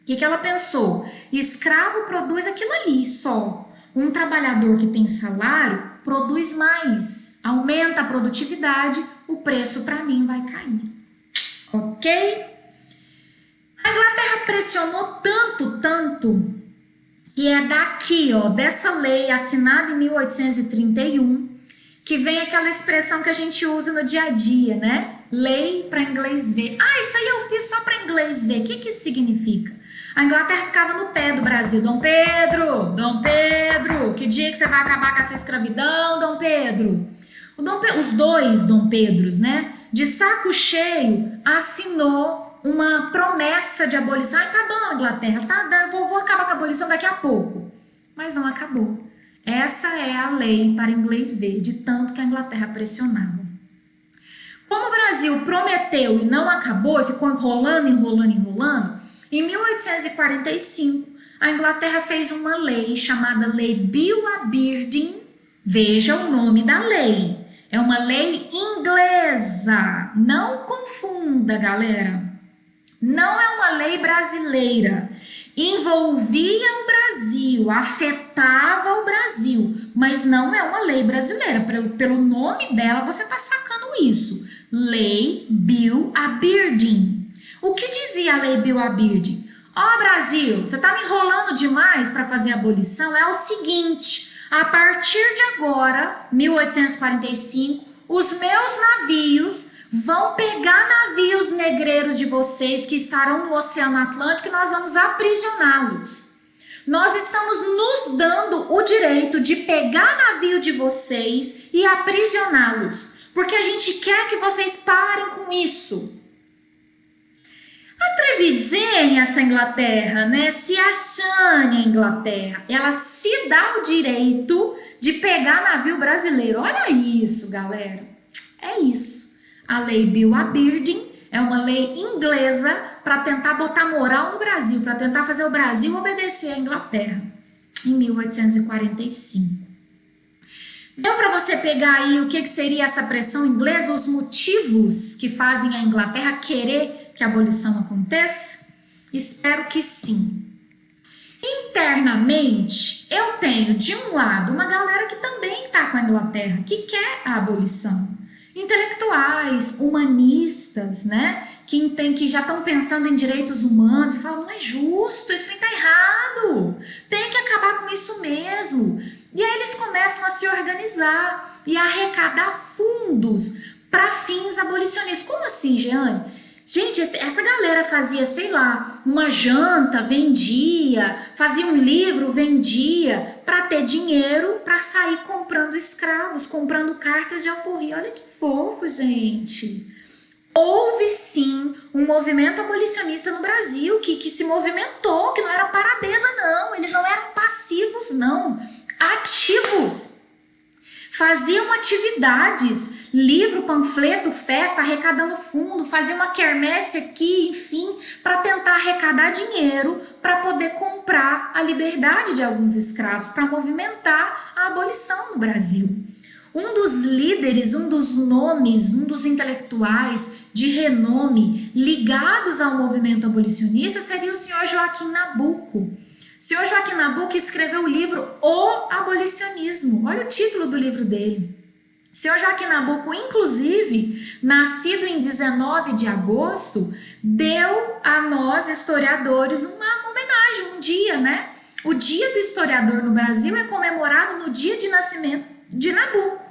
O que ela pensou? Escravo produz aquilo ali só. Um trabalhador que tem salário produz mais, aumenta a produtividade, o preço para mim vai cair, ok? A Inglaterra pressionou tanto, que é daqui, ó, dessa lei assinada em 1831, que vem aquela expressão que a gente usa no dia a dia, né? Lei para inglês ver. Ah, isso aí eu fiz só para inglês ver. O que isso significa? A Inglaterra ficava no pé do Brasil. Dom Pedro, que dia que você vai acabar com essa escravidão, Dom Pedro? Os dois Dom Pedros, né, de saco cheio, assinou uma promessa de abolição. Tá bom, Inglaterra, tá, vou acabar com a abolição daqui a pouco. Mas não acabou. Essa é a lei para inglês ver, de tanto que a Inglaterra pressionava. Como o Brasil prometeu e não acabou, e ficou enrolando, em 1845, a Inglaterra fez uma lei chamada Lei Bill Aberdeen. Veja o nome da lei. É uma lei inglesa. Não confunda, galera. Não é uma lei brasileira. Envolvia o Brasil, afetava o Brasil, mas não é uma lei brasileira. Pelo nome dela, você está sacando isso. Lei Bill Aberdeen. O que dizia a Lei Bill Aberdeen? Ó, Brasil, você está me enrolando demais para fazer a abolição? É o seguinte, a partir de agora, 1845, os meus navios vão pegar navios negreiros de vocês que estarão no Oceano Atlântico e nós vamos aprisioná-los. Nós estamos nos dando o direito de pegar navio de vocês e aprisioná-los, porque a gente quer que vocês parem com isso. Atrevidinha essa Inglaterra, né? Se achando a Inglaterra, ela se dá o direito de pegar navio brasileiro. Olha isso, galera. É isso. A lei Bill Aberdeen é uma lei inglesa para tentar botar moral no Brasil, para tentar fazer o Brasil obedecer à Inglaterra, em 1845. Deu para você pegar aí o que seria essa pressão inglesa, os motivos que fazem a Inglaterra querer que a abolição aconteça? Espero que sim. Internamente, eu tenho de um lado uma galera que também está com a Inglaterra, que quer a abolição. Intelectuais, humanistas, né? Que já estão pensando em direitos humanos e falam, não é justo, isso está errado, tem que acabar com isso mesmo. E aí eles começam a se organizar e a arrecadar fundos para fins abolicionistas. Como assim, Jeane? Gente, essa galera fazia, sei lá, uma janta, vendia, fazia um livro, vendia, para ter dinheiro para sair comprando escravos, comprando cartas de alforria. Olha que fofo, gente. Houve sim um movimento abolicionista no Brasil que se movimentou, que não era paradeza não, eles não eram passivos não, ativos. Faziam atividades, livro, panfleto, festa, arrecadando fundo, fazia uma quermesse aqui, enfim, para tentar arrecadar dinheiro para poder comprar a liberdade de alguns escravos, para movimentar a abolição no Brasil. Um dos líderes, um dos nomes, um dos intelectuais de renome ligados ao movimento abolicionista seria o senhor Joaquim Nabuco. O senhor Joaquim Nabuco escreveu o livro O Abolicionismo. Olha o título do livro dele. O senhor Joaquim Nabuco, inclusive, nascido em 19 de agosto, deu a nós, historiadores, uma homenagem, um dia, né? O dia do historiador no Brasil é comemorado no dia de nascimento de Nabuco.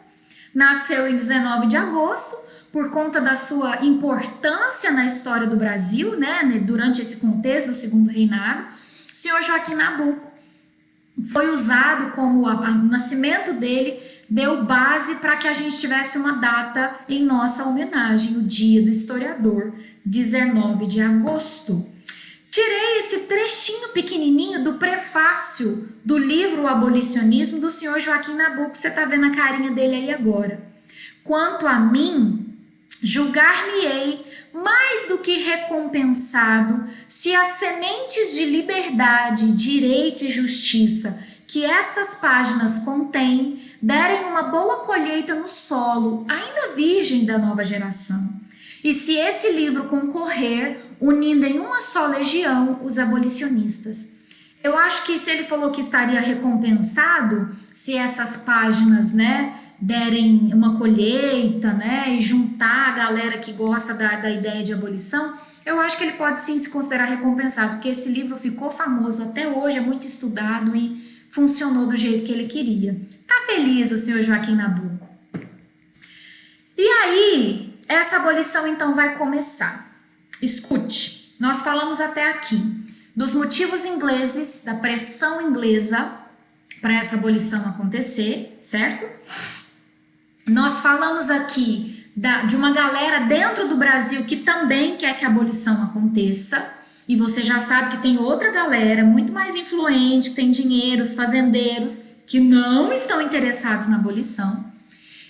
Nasceu em 19 de agosto, por conta da sua importância na história do Brasil, né? Durante esse contexto do Segundo Reinado. O senhor Joaquim Nabuco foi usado como o nascimento dele deu base para que a gente tivesse uma data em nossa homenagem, o dia do historiador, 19 de agosto. Tirei esse trechinho pequenininho do prefácio do livro O Abolicionismo do senhor Joaquim Nabuco, você está vendo a carinha dele aí agora. Quanto a mim, julgar-me-ei mais do que recompensado se as sementes de liberdade, direito e justiça que estas páginas contêm derem uma boa colheita no solo, ainda virgem da nova geração. E se esse livro concorrer, unindo em uma só legião os abolicionistas. Eu acho que se ele falou que estaria recompensado, se essas páginas, né, derem uma colheita, né, e juntar a galera que gosta da ideia de abolição, eu acho que ele pode sim se considerar recompensado, porque esse livro ficou famoso até hoje, é muito estudado e funcionou do jeito que ele queria. Tá feliz o senhor Joaquim Nabuco. E aí, essa abolição então vai começar. Escute, nós falamos até aqui dos motivos ingleses, da pressão inglesa para essa abolição acontecer, certo? Nós falamos aqui de uma galera dentro do Brasil que também quer que a abolição aconteça, e você já sabe que tem outra galera muito mais influente, que tem dinheiro, os fazendeiros, que não estão interessados na abolição.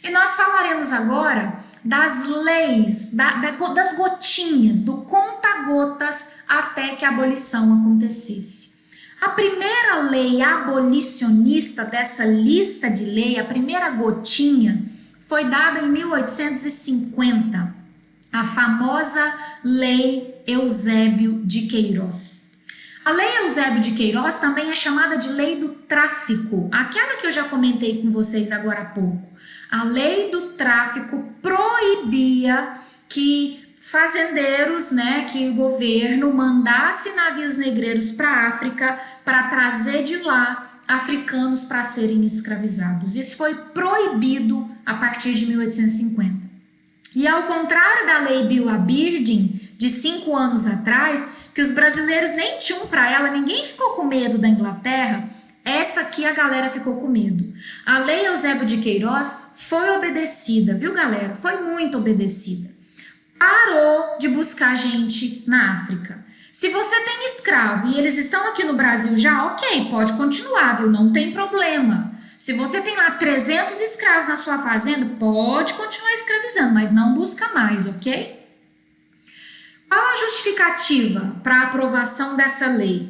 E nós falaremos agora das leis, das gotinhas, do conta-gotas até que a abolição acontecesse. A primeira lei abolicionista dessa lista de lei, a primeira gotinha, foi dada em 1850, a famosa Lei Eusébio de Queiroz. A Lei Eusébio de Queiroz também é chamada de Lei do Tráfico, aquela que eu já comentei com vocês agora há pouco. A Lei do Tráfico proibia que fazendeiros, né, que o governo mandasse navios negreiros para a África para trazer de lá africanos para serem escravizados. Isso foi proibido a partir de 1850. E ao contrário da lei Bill Aberdeen, de 5 anos atrás, que os brasileiros nem tinham para ela, ninguém ficou com medo da Inglaterra, essa aqui a galera ficou com medo. A lei Eusébio de Queiroz foi obedecida, viu, galera? Foi muito obedecida. Parou de buscar gente na África. Se você tem escravo e eles estão aqui no Brasil já, ok, pode continuar, viu? Não tem problema. Se você tem lá 300 escravos na sua fazenda, pode continuar escravizando, mas não busca mais, ok? Qual a justificativa para a aprovação dessa lei?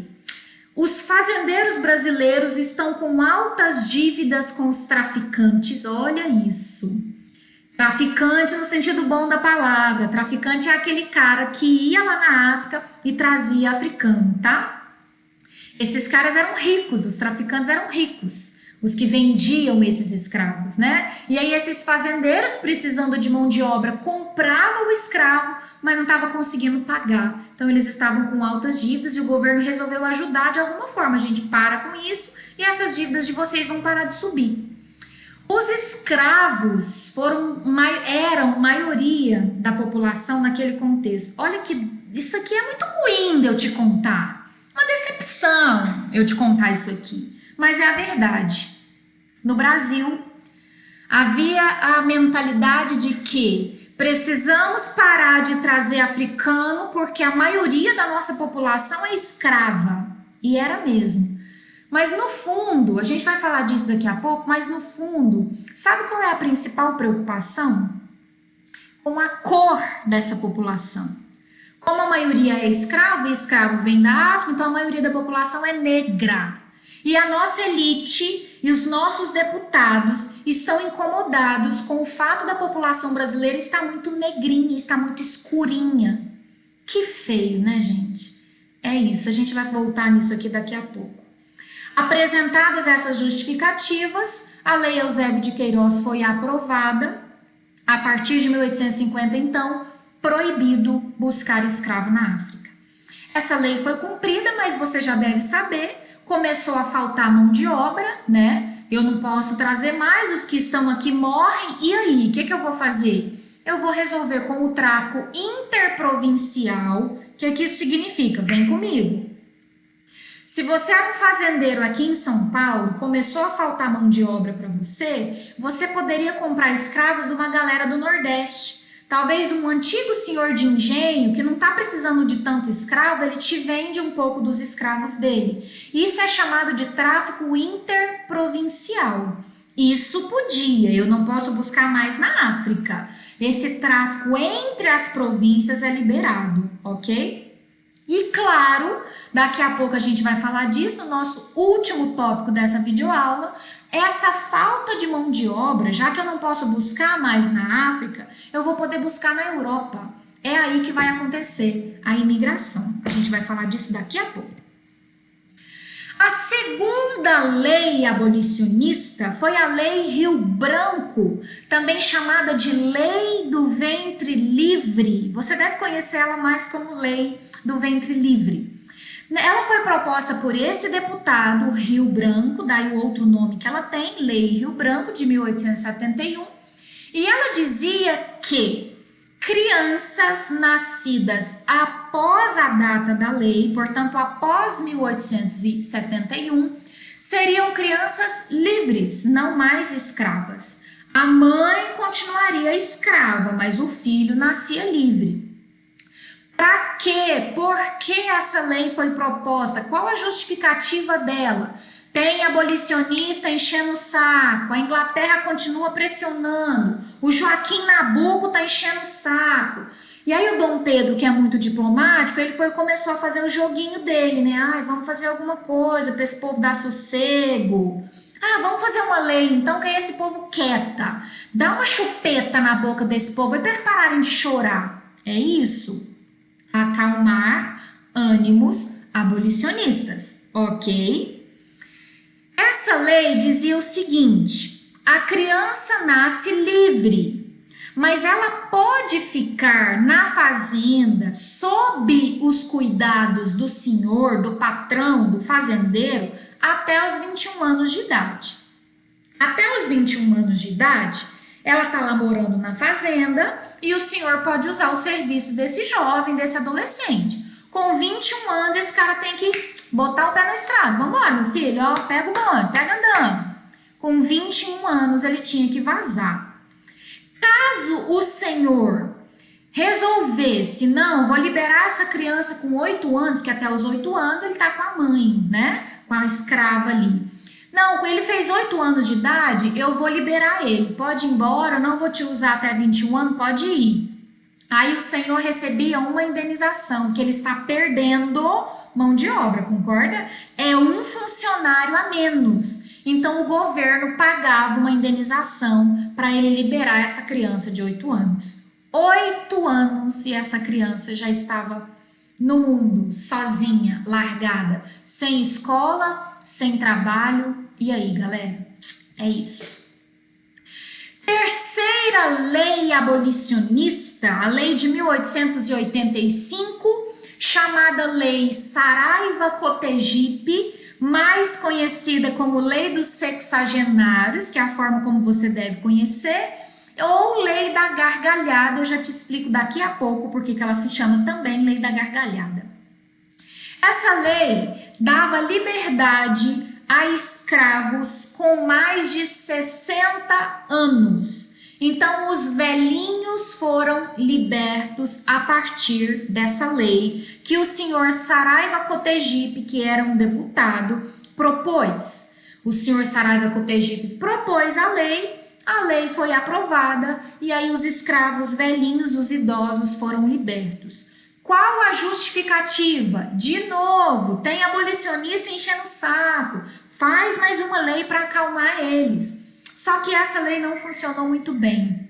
Os fazendeiros brasileiros estão com altas dívidas com os traficantes, olha isso. Traficante no sentido bom da palavra, traficante é aquele cara que ia lá na África e trazia africano, tá? Esses caras eram ricos, os traficantes eram ricos, os que vendiam esses escravos, né? E aí esses fazendeiros, precisando de mão de obra, compravam o escravo, mas não estava conseguindo pagar. Então eles estavam com altas dívidas e o governo resolveu ajudar de alguma forma. A gente para com isso e essas dívidas de vocês vão parar de subir. Os escravos eram maioria da população naquele contexto. Olha que isso aqui é muito ruim de eu te contar. Uma decepção eu te contar isso aqui. Mas é a verdade. No Brasil, havia a mentalidade de que precisamos parar de trazer africano porque a maioria da nossa população é escrava. E era mesmo. Mas no fundo, a gente vai falar disso daqui a pouco, mas no fundo, sabe qual é a principal preocupação? Com a cor dessa população. Como a maioria é escravo, e escravo vem da África, então a maioria da população é negra. E a nossa elite e os nossos deputados estão incomodados com o fato da população brasileira estar muito negrinha, estar muito escurinha. Que feio, né, gente? É isso, a gente vai voltar nisso aqui daqui a pouco. Apresentadas essas justificativas, a Lei Eusébio de Queiroz foi aprovada. A partir de 1850, então, proibido buscar escravo na África. Essa lei foi cumprida, mas você já deve saber, começou a faltar mão de obra, né? Eu não posso trazer mais, os que estão aqui morrem, e aí, o que eu vou fazer? Eu vou resolver com o tráfico interprovincial. O que isso significa? Vem comigo. Se você é um fazendeiro aqui em São Paulo, começou a faltar mão de obra para você, você poderia comprar escravos de uma galera do Nordeste. Talvez um antigo senhor de engenho que não está precisando de tanto escravo, ele te vende um pouco dos escravos dele. Isso é chamado de tráfico interprovincial. Isso podia, eu não posso buscar mais na África. Esse tráfico entre as províncias é liberado, ok? E claro, daqui a pouco a gente vai falar disso no nosso último tópico dessa videoaula. Essa falta de mão de obra, já que eu não posso buscar mais na África, eu vou poder buscar na Europa. É aí que vai acontecer a imigração. A gente vai falar disso daqui a pouco. A segunda lei abolicionista foi a Lei Rio Branco, também chamada de Lei do Ventre Livre. Você deve conhecer ela mais como Lei do Ventre Livre. Ela foi proposta por esse deputado, Rio Branco, daí o outro nome que ela tem, Lei Rio Branco, de 1871, e ela dizia que crianças nascidas após a data da lei, portanto após 1871, seriam crianças livres, não mais escravas. A mãe continuaria escrava, mas o filho nascia livre. Para quê? Por que essa lei foi proposta? Qual a justificativa dela? Tem abolicionista enchendo o saco, a Inglaterra continua pressionando, o Joaquim Nabuco está enchendo o saco. E aí o Dom Pedro, que é muito diplomático, ele começou a fazer o joguinho dele, né? Ai, vamos fazer alguma coisa para esse povo dar sossego. Ah, vamos fazer uma lei então que aí esse povo quieta. Dá uma chupeta na boca desse povo para eles pararem de chorar. É isso? Acalmar ânimos abolicionistas, ok? Essa lei dizia o seguinte: a criança nasce livre, mas ela pode ficar na fazenda sob os cuidados do senhor, do patrão, do fazendeiro, até os 21 anos de idade. Até os 21 anos de idade, ela está lá morando na fazenda e o senhor pode usar o serviço desse jovem, desse adolescente. Com 21 anos, esse cara tem que botar o pé na estrada. Vambora, meu filho, ó, pega o bonde, pega andando. Com 21 anos, ele tinha que vazar. Caso o senhor resolvesse, não, vou liberar essa criança com 8 anos, porque até os 8 anos ele tá com a mãe, né? Com a escrava ali. Não, ele fez 8 anos de idade, eu vou liberar ele. Pode ir embora, eu não vou te usar até 21 anos, pode ir. Aí o senhor recebia uma indenização, que ele está perdendo mão de obra, concorda? É um funcionário a menos. Então o governo pagava uma indenização para ele liberar essa criança de 8 anos. 8 anos e essa criança já estava no mundo, sozinha, largada, sem escola, sem trabalho. E aí, galera? É isso. Terceira lei abolicionista, a lei de 1885, chamada Lei Saraiva-Cotegipe, mais conhecida como Lei dos Sexagenários, que é a forma como você deve conhecer, ou Lei da Gargalhada. Eu já te explico daqui a pouco porque que ela se chama também Lei da Gargalhada. Essa lei dava liberdade a escravos com mais de 60 anos. Então, os velhinhos foram libertos a partir dessa lei que o senhor Saraiva-Cotegipe, que era um deputado, propôs. O senhor Saraiva-Cotegipe propôs a lei foi aprovada e aí os escravos velhinhos, os idosos, foram libertos. Qual a justificativa? De novo, tem abolicionista enchendo o saco, faz mais uma lei para acalmar eles. Só que essa lei não funcionou muito bem.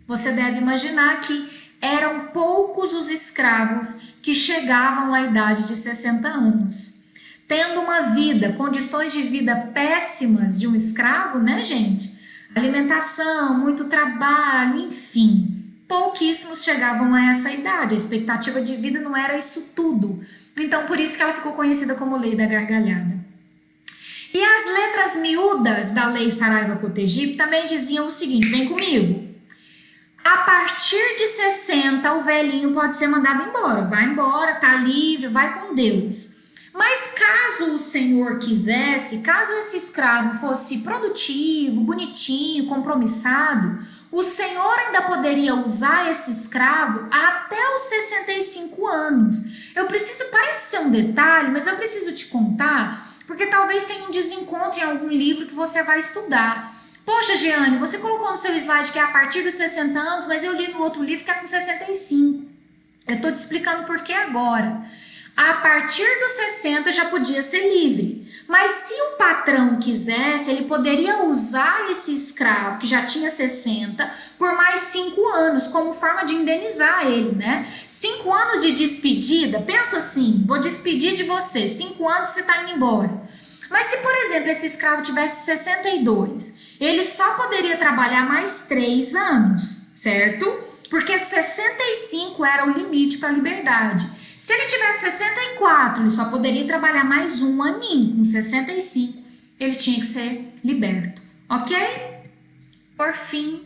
Você deve imaginar que eram poucos os escravos que chegavam à idade de 60 anos. Tendo uma vida, condições de vida péssimas de um escravo, né, gente? Alimentação, muito trabalho, enfim. Pouquíssimos chegavam a essa idade, a expectativa de vida não era isso tudo. Então, por isso que ela ficou conhecida como Lei da Gargalhada. E as letras miúdas da Lei Saraiva-Cotegipe também diziam o seguinte, vem comigo. A partir de 60, o velhinho pode ser mandado embora. Vai embora, tá livre, vai com Deus. Mas caso o senhor quisesse, caso esse escravo fosse produtivo, bonitinho, compromissado, o senhor ainda poderia usar esse escravo até os 65 anos. Parece ser um detalhe, mas eu preciso te contar, porque talvez tenha um desencontro em algum livro que você vai estudar. Poxa, Jeane, você colocou no seu slide que é a partir dos 60 anos, mas eu li no outro livro que é com 65. Eu estou te explicando por que agora. A partir dos 60 já podia ser livre. Mas se o patrão quisesse, ele poderia usar esse escravo que já tinha 60 por mais 5 anos, como forma de indenizar ele, né? 5 anos de despedida, pensa assim, vou despedir de você, 5 anos você está indo embora. Mas se, por exemplo, esse escravo tivesse 62, ele só poderia trabalhar mais 3 anos, certo? Porque 65 era o limite para a liberdade. Se ele tivesse 64, ele só poderia trabalhar mais um aninho. Com 65, ele tinha que ser liberto, ok? Por fim,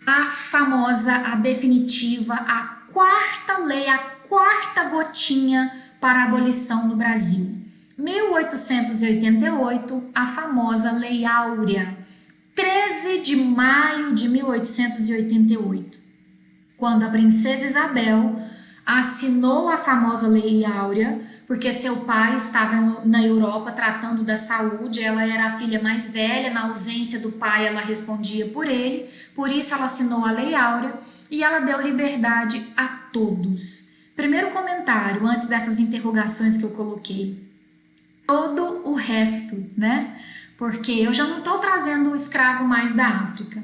a famosa, a definitiva, a quarta lei, a quarta gotinha para a abolição no Brasil. 1888, a famosa Lei Áurea. 13 de maio de 1888, quando a princesa Isabel assinou a famosa Lei Áurea, porque seu pai estava na Europa tratando da saúde, ela era a filha mais velha, na ausência do pai ela respondia por ele, por isso ela assinou a Lei Áurea e ela deu liberdade a todos. Primeiro comentário, antes dessas interrogações que eu coloquei, todo o resto, né? Porque eu já não estou trazendo o escravo mais da África.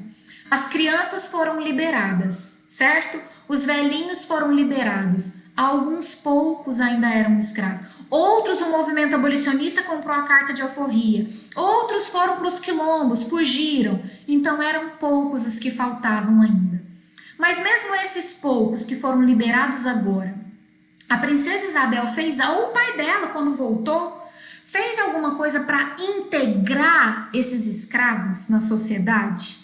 As crianças foram liberadas, certo? Os velhinhos foram liberados, alguns poucos ainda eram escravos. Outros, o movimento abolicionista comprou a carta de alforria. Outros foram para os quilombos, fugiram. Então eram poucos os que faltavam ainda. Mas mesmo esses poucos que foram liberados agora, a princesa Isabel fez, ou o pai dela quando voltou, fez alguma coisa para integrar esses escravos na sociedade?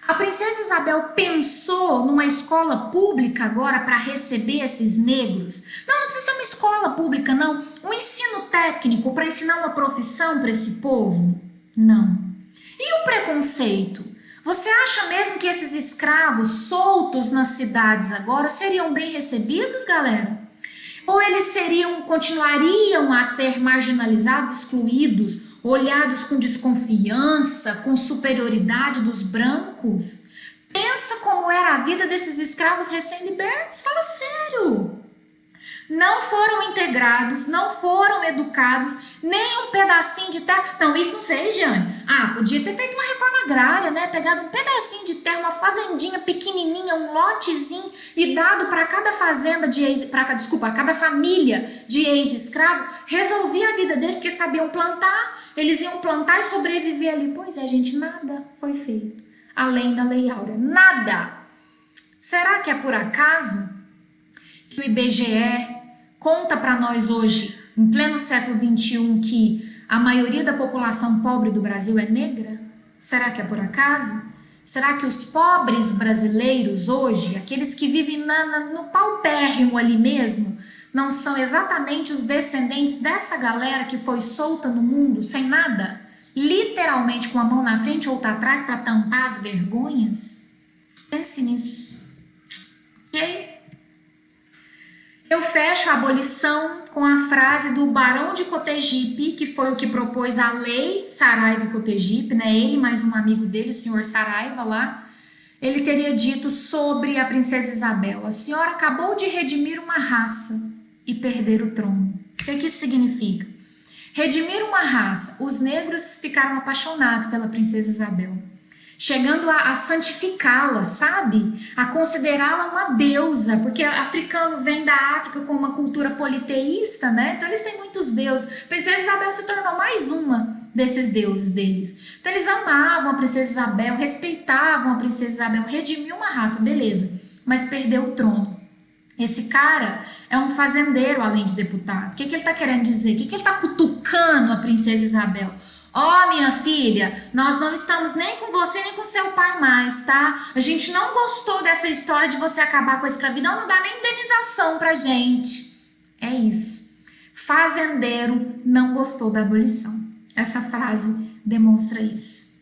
A princesa Isabel pensou numa escola pública agora para receber esses negros? Não, não precisa ser uma escola pública, não. Um ensino técnico para ensinar uma profissão para esse povo? Não. E o preconceito? Você acha mesmo que esses escravos soltos nas cidades agora seriam bem recebidos, galera? Ou eles continuariam a ser marginalizados, excluídos, olhados com desconfiança, com superioridade dos brancos? Pensa como era a vida desses escravos recém-libertos, fala sério. Não foram integrados, não foram educados, nem um pedacinho de terra. Não, isso não fez, Jane. Podia ter feito uma reforma agrária, né? Pegado um pedacinho de terra, uma fazendinha pequenininha, um lotezinho e dado para cada fazenda cada família de ex-escravo, resolvia a vida deles porque sabiam plantar, eles iam plantar e sobreviver ali. Pois é, gente, nada foi feito além da Lei Áurea, nada. Será que é por acaso que o IBGE conta para nós hoje, em pleno século XXI, que a maioria da população pobre do Brasil é negra? Será que é por acaso? Será que os pobres brasileiros hoje, aqueles que vivem no paupérrimo ali mesmo, não são exatamente os descendentes dessa galera que foi solta no mundo sem nada? Literalmente com a mão na frente ou atrás para tampar as vergonhas? Pense nisso. Ok? Eu fecho a abolição com a frase do Barão de Cotegipe, que foi o que propôs a lei Saraiva e Cotegipe, né? Ele mais um amigo dele, o senhor Saraiva lá, ele teria dito sobre a princesa Isabel: a senhora acabou de redimir uma raça e perder o trono. O que isso significa? Redimir uma raça. Os negros ficaram apaixonados pela princesa Isabel, chegando a santificá-la, sabe? A considerá-la uma deusa, porque africano vem da África com uma cultura politeísta, né? Então eles têm muitos deuses. A princesa Isabel se tornou mais uma desses deuses deles. Então eles amavam a princesa Isabel, respeitavam a princesa Isabel, redimiu uma raça, beleza, mas perdeu o trono. Esse cara é um fazendeiro além de deputado. O que ele está querendo dizer? O que ele está cutucando a princesa Isabel? Minha filha, nós não estamos nem com você nem com seu pai mais, tá? A gente não gostou dessa história de você acabar com a escravidão, não dá nem indenização pra gente. É isso. Fazendeiro não gostou da abolição. Essa frase demonstra isso.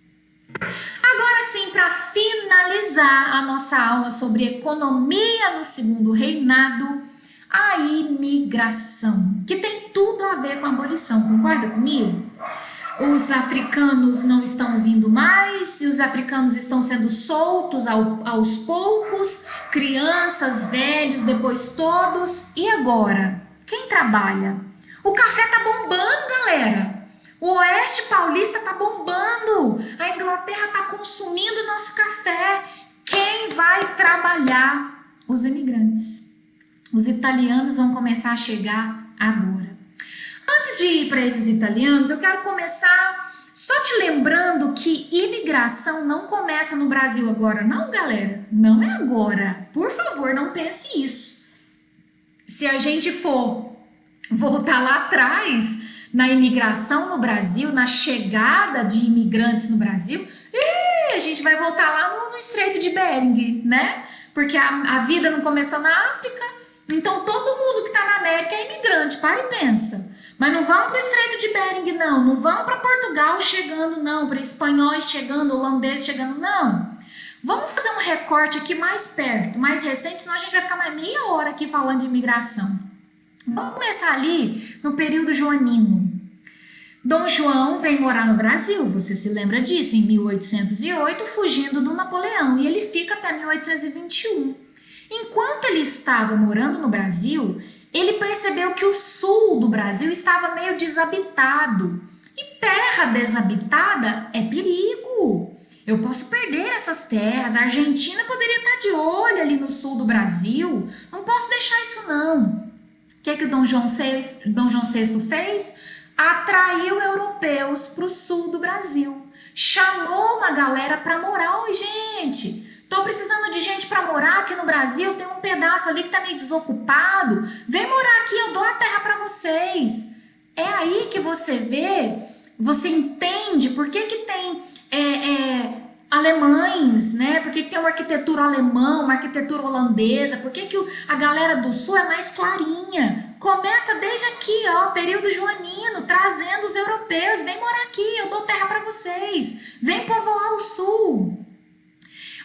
Agora sim, para finalizar a nossa aula sobre economia no segundo reinado, a imigração, que tem tudo a ver com a abolição, concorda comigo? Os africanos não estão vindo mais e os africanos estão sendo soltos aos poucos, crianças, velhos, depois todos. E agora? Quem trabalha? O café tá bombando, galera. O Oeste Paulista tá bombando. A Inglaterra tá consumindo nosso café. Quem vai trabalhar? Os imigrantes. Os italianos vão começar a chegar agora. Antes de ir para esses italianos, eu quero começar só te lembrando que imigração não começa no Brasil agora, não, galera. Não é agora. Por favor, não pense isso. Se a gente for voltar lá atrás, na imigração no Brasil, na chegada de imigrantes no Brasil, a gente vai voltar lá no Estreito de Bering, né? Porque a vida não começou na África. Então, todo mundo que está na América é imigrante, para e pensa. Mas não vão para o Estreito de Bering, não. Não vão para Portugal chegando, não. Para espanhóis chegando, holandeses chegando, não. Vamos fazer um recorte aqui mais perto, mais recente, senão a gente vai ficar mais meia hora aqui falando de imigração. Vamos começar ali no período joanino. Dom João vem morar no Brasil, você se lembra disso, em 1808, fugindo do Napoleão. E ele fica até 1821. Enquanto ele estava morando no Brasil, ele percebeu que o sul do Brasil estava meio desabitado. E terra desabitada é perigo. Eu posso perder essas terras. A Argentina poderia estar de olho ali no sul do Brasil. Não posso deixar isso, não. O que o Dom João VI fez? Atraiu europeus para o sul do Brasil. Chamou uma galera para morar. Oi, gente, tô precisando de gente para morar aqui no Brasil. Tem um pedaço ali que tá meio desocupado. Vem morar aqui, eu dou a terra para vocês. É aí que você vê, você entende por que tem alemães, né? Por que tem uma arquitetura alemã, uma arquitetura holandesa? Por que a galera do sul é mais clarinha? Começa desde aqui, ó, período joanino, trazendo os europeus. Vem morar aqui, eu dou terra para vocês. Vem povoar o sul.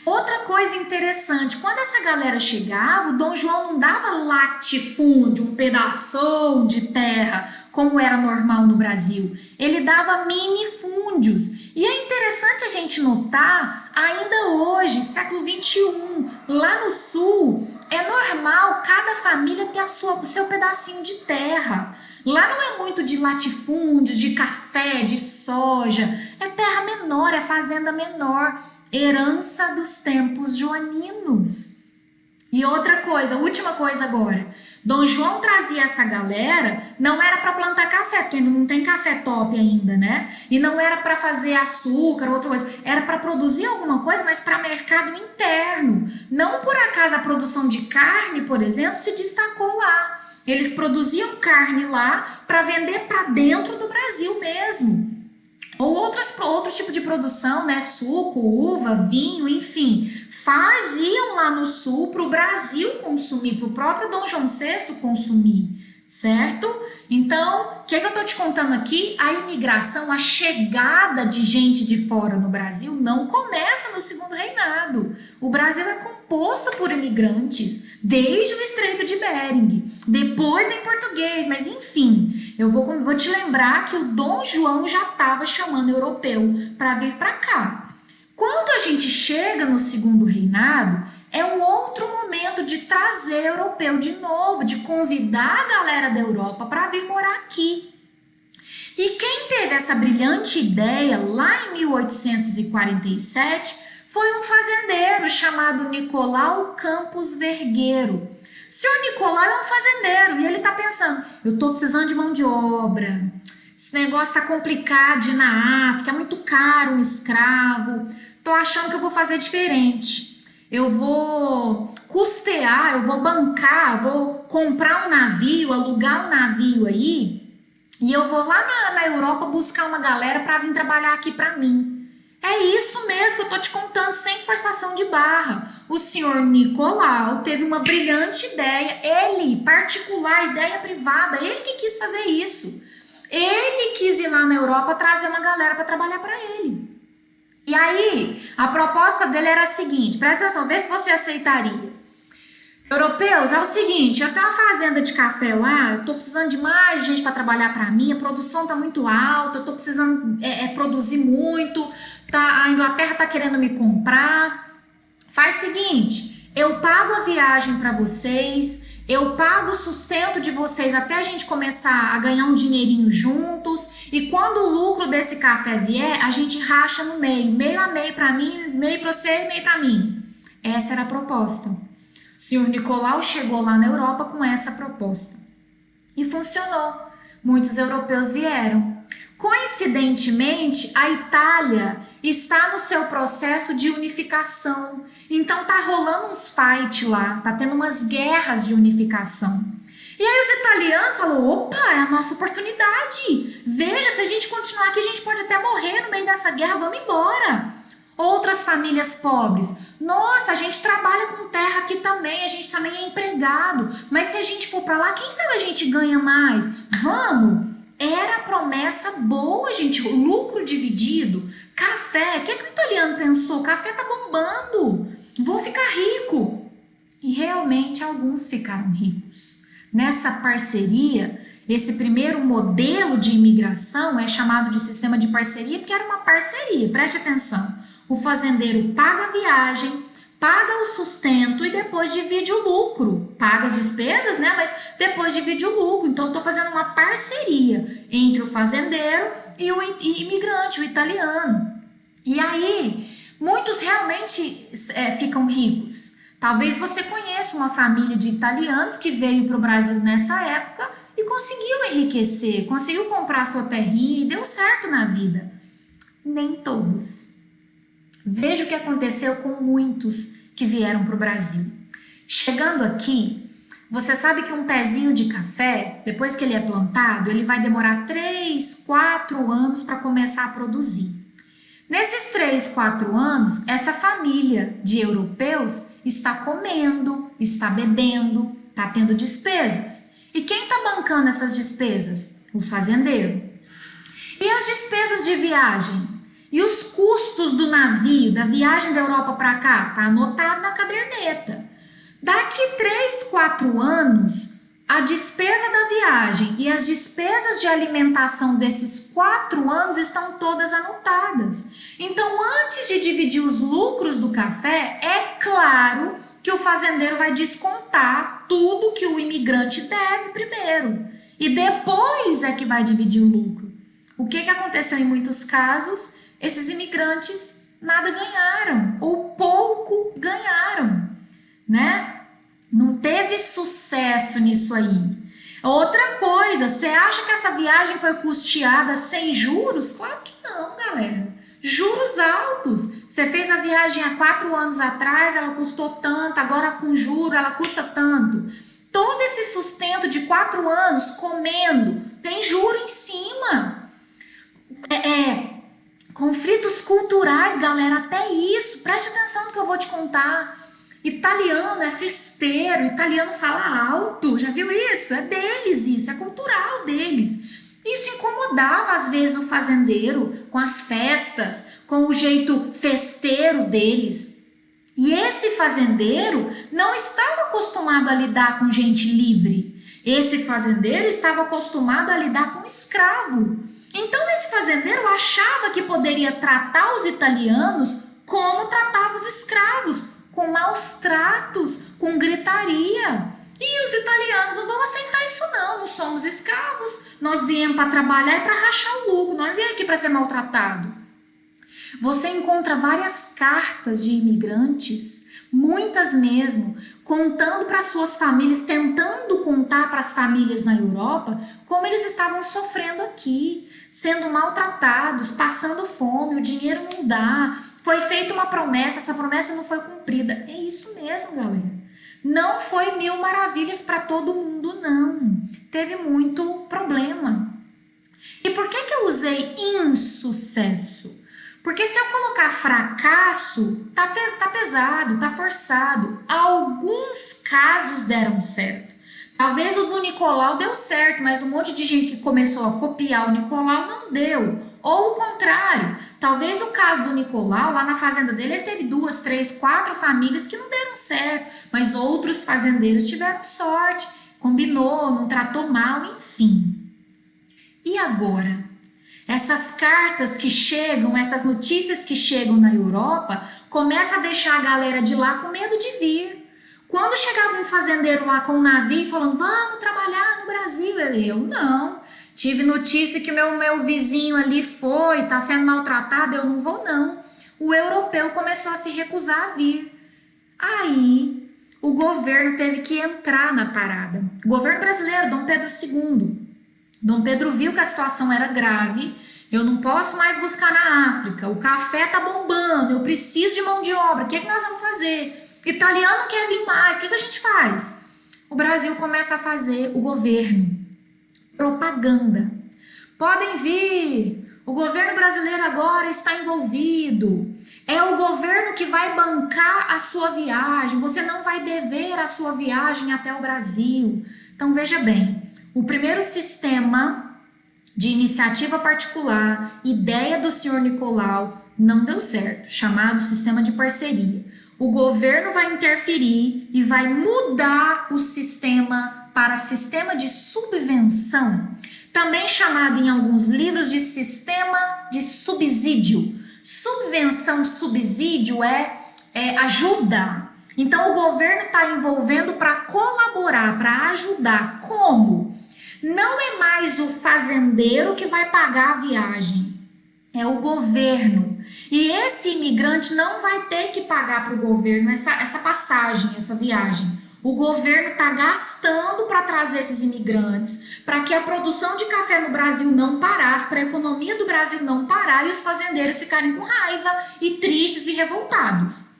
Outra coisa interessante, quando essa galera chegava, o Dom João não dava latifúndio, um pedaço de terra, como era normal no Brasil. Ele dava minifúndios. E é interessante a gente notar, ainda hoje, século XXI, lá no sul, é normal cada família ter o seu pedacinho de terra. Lá não é muito de latifúndios, de café, de soja. É terra menor, é fazenda menor. Herança dos tempos joaninos. E outra coisa, última coisa agora. Dom João trazia essa galera, não era para plantar café, porque ainda não tem café top ainda, né? E não era para fazer açúcar, outra coisa. Era para produzir alguma coisa, mas para mercado interno. Não por acaso a produção de carne, por exemplo, se destacou lá. Eles produziam carne lá para vender para dentro do Brasil mesmo. Ou outro tipo de produção, né? Suco, uva, vinho, enfim, faziam lá no sul para o Brasil consumir, para o próprio Dom João VI consumir, certo? Então, o que eu tô te contando aqui? A imigração, a chegada de gente de fora no Brasil não começa no segundo reinado. O Brasil é composto por imigrantes, desde o Estreito de Bering, depois vem português, mas enfim, eu vou te lembrar que o Dom João já estava chamando europeu para vir para cá. Quando a gente chega no segundo reinado, é um outro momento de trazer europeu de novo, de convidar a galera da Europa para vir morar aqui. E quem teve essa brilhante ideia lá em 1847 foi um fazendeiro chamado Nicolau Campos Vergueiro. O senhor Nicolau é um fazendeiro e ele está pensando, eu estou precisando de mão de obra, esse negócio está complicado na África, é muito caro um escravo, estou achando que eu vou fazer diferente. Eu vou custear, eu vou bancar, vou comprar um navio, alugar um navio aí e eu vou lá na Europa buscar uma galera para vir trabalhar aqui para mim. É isso mesmo que eu tô te contando, sem forçação de barra. O senhor Nicolau teve uma brilhante ideia, ele, particular, ideia privada, ele que quis fazer isso. Ele quis ir lá na Europa trazer uma galera para trabalhar para ele. E aí, a proposta dele era a seguinte, presta atenção, vê se você aceitaria. Europeus, é o seguinte, eu tenho uma fazenda de café lá, eu tô precisando de mais gente para trabalhar para mim, a produção tá muito alta, eu tô precisando produzir muito, a Inglaterra tá querendo me comprar. Faz o seguinte, eu pago a viagem para vocês, eu pago o sustento de vocês até a gente começar a ganhar um dinheirinho juntos, e quando o lucro desse café vier, a gente racha no meio a meio para mim, meio para você e meio para mim. Essa era a proposta. O senhor Nicolau chegou lá na Europa com essa proposta. E funcionou. Muitos europeus vieram. Coincidentemente, a Itália está no seu processo de unificação. Então tá rolando uns fight lá, tá tendo umas guerras de unificação. E aí os italianos falaram, opa, é a nossa oportunidade. Veja, se a gente continuar aqui, a gente pode até morrer no meio dessa guerra, vamos embora. Outras famílias pobres, nossa, a gente trabalha com terra aqui também, a gente também é empregado, mas se a gente for para lá, quem sabe a gente ganha mais? Vamos! Era promessa boa, gente, lucro dividido, café, o que é que o italiano pensou? Café tá bombando, vou ficar rico. E realmente alguns ficaram ricos. Nessa parceria, esse primeiro modelo de imigração é chamado de sistema de parceria porque era uma parceria, preste atenção. O fazendeiro paga a viagem, paga o sustento e depois divide o lucro. Paga as despesas, né? Mas depois divide o lucro. Então, eu estou fazendo uma parceria entre o fazendeiro e o imigrante, o italiano. E aí, muitos realmente ficam ricos. Talvez você conheça uma família de italianos que veio para o Brasil nessa época e conseguiu enriquecer, conseguiu comprar sua terrinha e deu certo na vida. Nem todos. Veja o que aconteceu com muitos que vieram para o Brasil. Chegando aqui, você sabe que um pezinho de café, depois que ele é plantado, ele vai demorar 3, 4 anos para começar a produzir. Nesses 3, 4 anos, essa família de europeus está comendo, está bebendo, está tendo despesas. E quem está bancando essas despesas? O fazendeiro. E as despesas de viagem? E os custos do navio, da viagem da Europa para cá? Está anotado na caderneta. Daqui 3, 4 anos, a despesa da viagem e as despesas de alimentação desses 4 anos estão todas anotadas. Então, antes de dividir os lucros do café, é claro que o fazendeiro vai descontar tudo que o imigrante deve primeiro. E depois é que vai dividir o lucro. O que aconteceu em muitos casos? Esses imigrantes nada ganharam ou pouco ganharam, né? Não teve sucesso nisso aí. Outra coisa, você acha que essa viagem foi custeada sem juros? Claro que não, galera. Juros altos. Você fez a viagem há 4 anos atrás, ela custou tanto, agora com juro ela custa tanto. Todo esse sustento de 4 anos comendo, tem juro em cima. Conflitos culturais, galera, até isso. Preste atenção no que eu vou te contar. Italiano é festeiro, italiano fala alto, já viu isso? É deles isso, é cultural deles. Isso incomodava às vezes o fazendeiro com as festas, com o jeito festeiro deles. E esse fazendeiro não estava acostumado a lidar com gente livre. Esse fazendeiro estava acostumado a lidar com escravo. Então esse fazendeiro achava que poderia tratar os italianos como tratava os escravos, com maus tratos, com gritaria. E os italianos não vão aceitar isso não somos escravos, nós viemos para trabalhar e para rachar o lucro, nós não viemos aqui para ser maltratado. Você encontra várias cartas de imigrantes, muitas mesmo, contando para suas famílias, tentando contar para as famílias na Europa como eles estavam sofrendo aqui, sendo maltratados, passando fome, o dinheiro não dá, foi feita uma promessa, essa promessa não foi cumprida. É isso mesmo, galera. Não foi 1000 maravilhas para todo mundo, não. Teve muito problema. E por que eu usei insucesso? Porque se eu colocar fracasso, tá pesado, tá forçado. Alguns casos deram certo. Talvez o do Nicolau deu certo, mas um monte de gente que começou a copiar o Nicolau não deu. Ou o contrário, talvez o caso do Nicolau, lá na fazenda dele, ele teve 2, 3, 4 famílias que não deram certo, mas outros fazendeiros tiveram sorte, combinou, não tratou mal, enfim. E agora? Essas cartas que chegam, essas notícias que chegam na Europa, começam a deixar a galera de lá com medo de vir. Quando chegava um fazendeiro lá com um navio falando, vamos trabalhar no Brasil, eu não. Tive notícia que meu vizinho ali foi, está sendo maltratado, eu não vou não. O europeu começou a se recusar a vir. Aí o governo teve que entrar na parada. O governo brasileiro, Dom Pedro II. Dom Pedro viu que a situação era grave, eu não posso mais buscar na África, o café tá bombando, eu preciso de mão de obra, o que nós vamos fazer? Italiano quer vir mais, o que a gente faz? O Brasil começa a fazer, o governo, propaganda. Podem vir, o governo brasileiro agora está envolvido, é o governo que vai bancar a sua viagem, você não vai dever a sua viagem até o Brasil. Então veja bem, o primeiro sistema de iniciativa particular, ideia do senhor Nicolau, não deu certo, chamado sistema de parceria. O governo vai interferir e vai mudar o sistema para sistema de subvenção, também chamado em alguns livros de sistema de subsídio. Subvenção, subsídio é ajuda. Então o governo está envolvendo para colaborar, para ajudar. Como? Não é mais o fazendeiro que vai pagar a viagem, é o governo. E esse imigrante não vai ter que pagar para o governo essa passagem, essa viagem. O governo está gastando para trazer esses imigrantes, para que a produção de café no Brasil não parasse, para a economia do Brasil não parar e os fazendeiros ficarem com raiva e tristes e revoltados.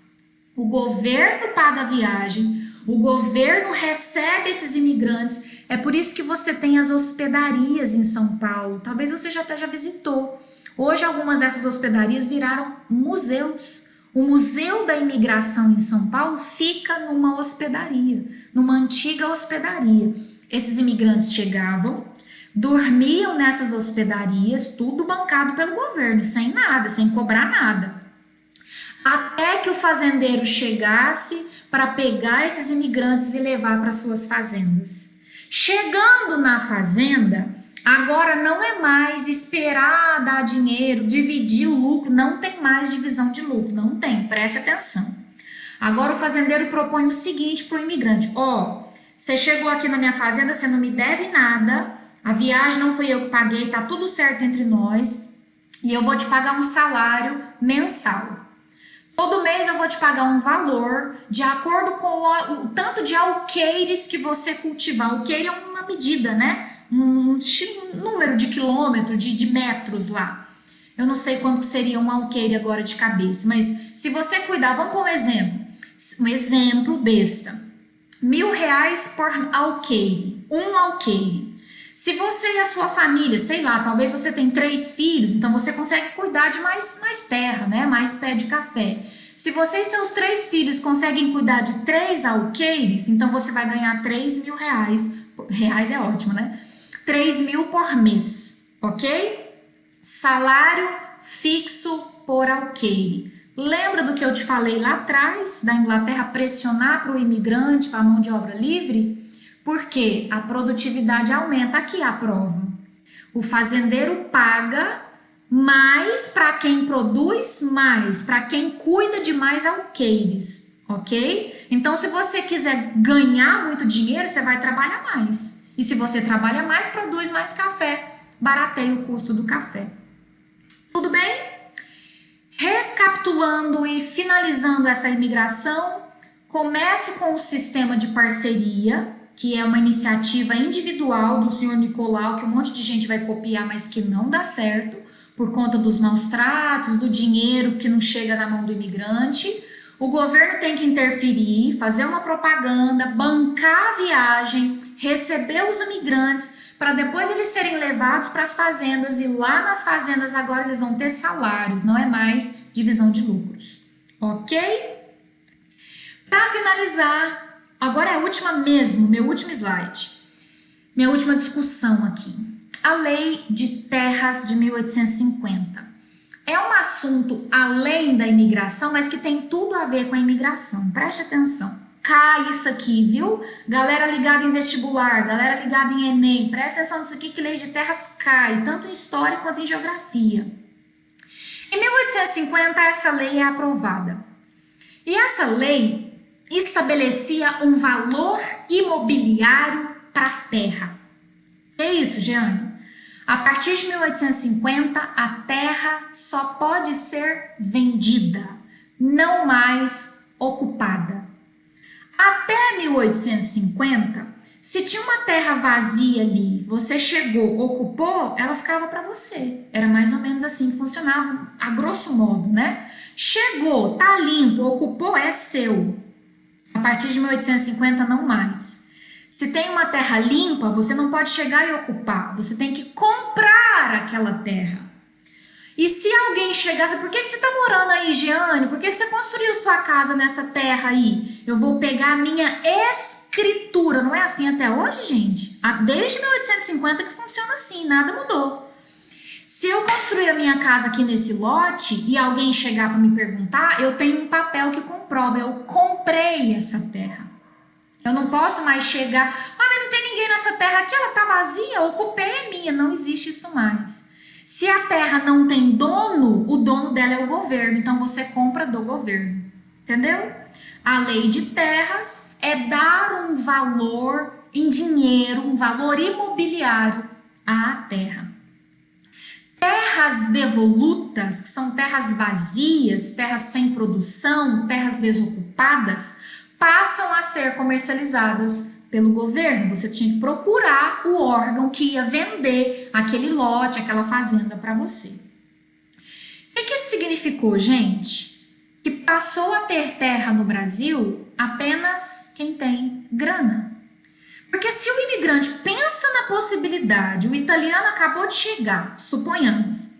O governo paga a viagem, o governo recebe esses imigrantes. É por isso que você tem as hospedarias em São Paulo. Talvez você já visitou. Hoje, algumas dessas hospedarias viraram museus. O Museu da Imigração em São Paulo fica numa hospedaria, numa antiga hospedaria. Esses imigrantes chegavam, dormiam nessas hospedarias, tudo bancado pelo governo, sem nada, sem cobrar nada. Até que o fazendeiro chegasse para pegar esses imigrantes e levar para suas fazendas. Chegando na fazenda, agora não é mais esperar dar dinheiro, dividir o lucro, não tem mais divisão de lucro, não tem, preste atenção. Agora o fazendeiro propõe o seguinte para o imigrante: você chegou aqui na minha fazenda, você não me deve nada, a viagem não fui eu que paguei, tá tudo certo entre nós e eu vou te pagar um salário mensal. Todo mês eu vou te pagar um valor de acordo com o tanto de alqueires que você cultivar. Alqueire é uma medida, né? Um número de quilômetros, de metros lá. Eu não sei quanto seria um alqueire agora de cabeça, mas se você cuidar, vamos pôr um exemplo besta. R$1.000 por alqueire, um alqueire. Se você e a sua família, sei lá, talvez você tem 3 filhos, então você consegue cuidar de mais terra, né? Mais pé de café. Se você e seus 3 filhos conseguem cuidar de 3 alqueires, então você vai ganhar R$3.000. Reais é ótimo, né? 3.000 por mês, ok? Salário fixo por alqueire. Lembra do que eu te falei lá atrás, da Inglaterra pressionar para o imigrante, para a mão de obra livre? Porque a produtividade aumenta. Aqui a prova. O fazendeiro paga mais para quem produz mais, para quem cuida de mais alqueires, ok? Então, se você quiser ganhar muito dinheiro, você vai trabalhar mais. E se você trabalha mais, produz mais café, barateia o custo do café. Tudo bem? Recapitulando e finalizando essa imigração, começo com o sistema de parceria, que é uma iniciativa individual do senhor Nicolau, que um monte de gente vai copiar, mas que não dá certo, por conta dos maus tratos, do dinheiro que não chega na mão do imigrante. O governo tem que interferir, fazer uma propaganda, bancar a viagem, receber os imigrantes, para depois eles serem levados para as fazendas, e lá nas fazendas agora eles vão ter salários, não é mais divisão de lucros, ok? Para finalizar, agora é a última mesmo, meu último slide, minha última discussão aqui. A Lei de Terras de 1850. É um assunto além da imigração, mas que tem tudo a ver com a imigração. Preste atenção. Cai isso aqui, viu? Galera ligada em vestibular, galera ligada em Enem, presta atenção nisso aqui que Lei de Terras cai, tanto em história quanto em geografia. Em 1850, essa lei é aprovada. E essa lei estabelecia um valor imobiliário para a terra. É isso, Jeane? A partir de 1850, a terra só pode ser vendida, não mais ocupada. Até 1850, se tinha uma terra vazia ali, você chegou, ocupou, ela ficava para você. Era mais ou menos assim que funcionava, a grosso modo, né? Chegou, tá limpo, ocupou, é seu. A partir de 1850, não mais. Se tem uma terra limpa, você não pode chegar e ocupar, você tem que comprar aquela terra. E se alguém chegasse, por que você está morando aí, Jeane? Por que você construiu sua casa nessa terra aí? Eu vou pegar a minha escritura. Não é assim até hoje, gente? Desde 1850 que funciona assim, nada mudou. Se eu construir a minha casa aqui nesse lote e alguém chegar para me perguntar, eu tenho um papel que comprova, eu comprei essa terra. Eu não posso mais chegar, mas não tem ninguém nessa terra aqui, ela está vazia, ocupei, é minha. Não existe isso mais. Se a terra não tem dono, o dono dela é o governo, então você compra do governo, entendeu? A lei de terras é dar um valor em dinheiro, um valor imobiliário à terra. Terras devolutas, que são terras vazias, terras sem produção, terras desocupadas, passam a ser comercializadas pelo governo. Você tinha que procurar o órgão que ia vender aquele lote, aquela fazenda para você. O que isso significou, gente? Que passou a ter terra no Brasil apenas quem tem grana. Porque se o imigrante pensa na possibilidade, o italiano acabou de chegar, suponhamos,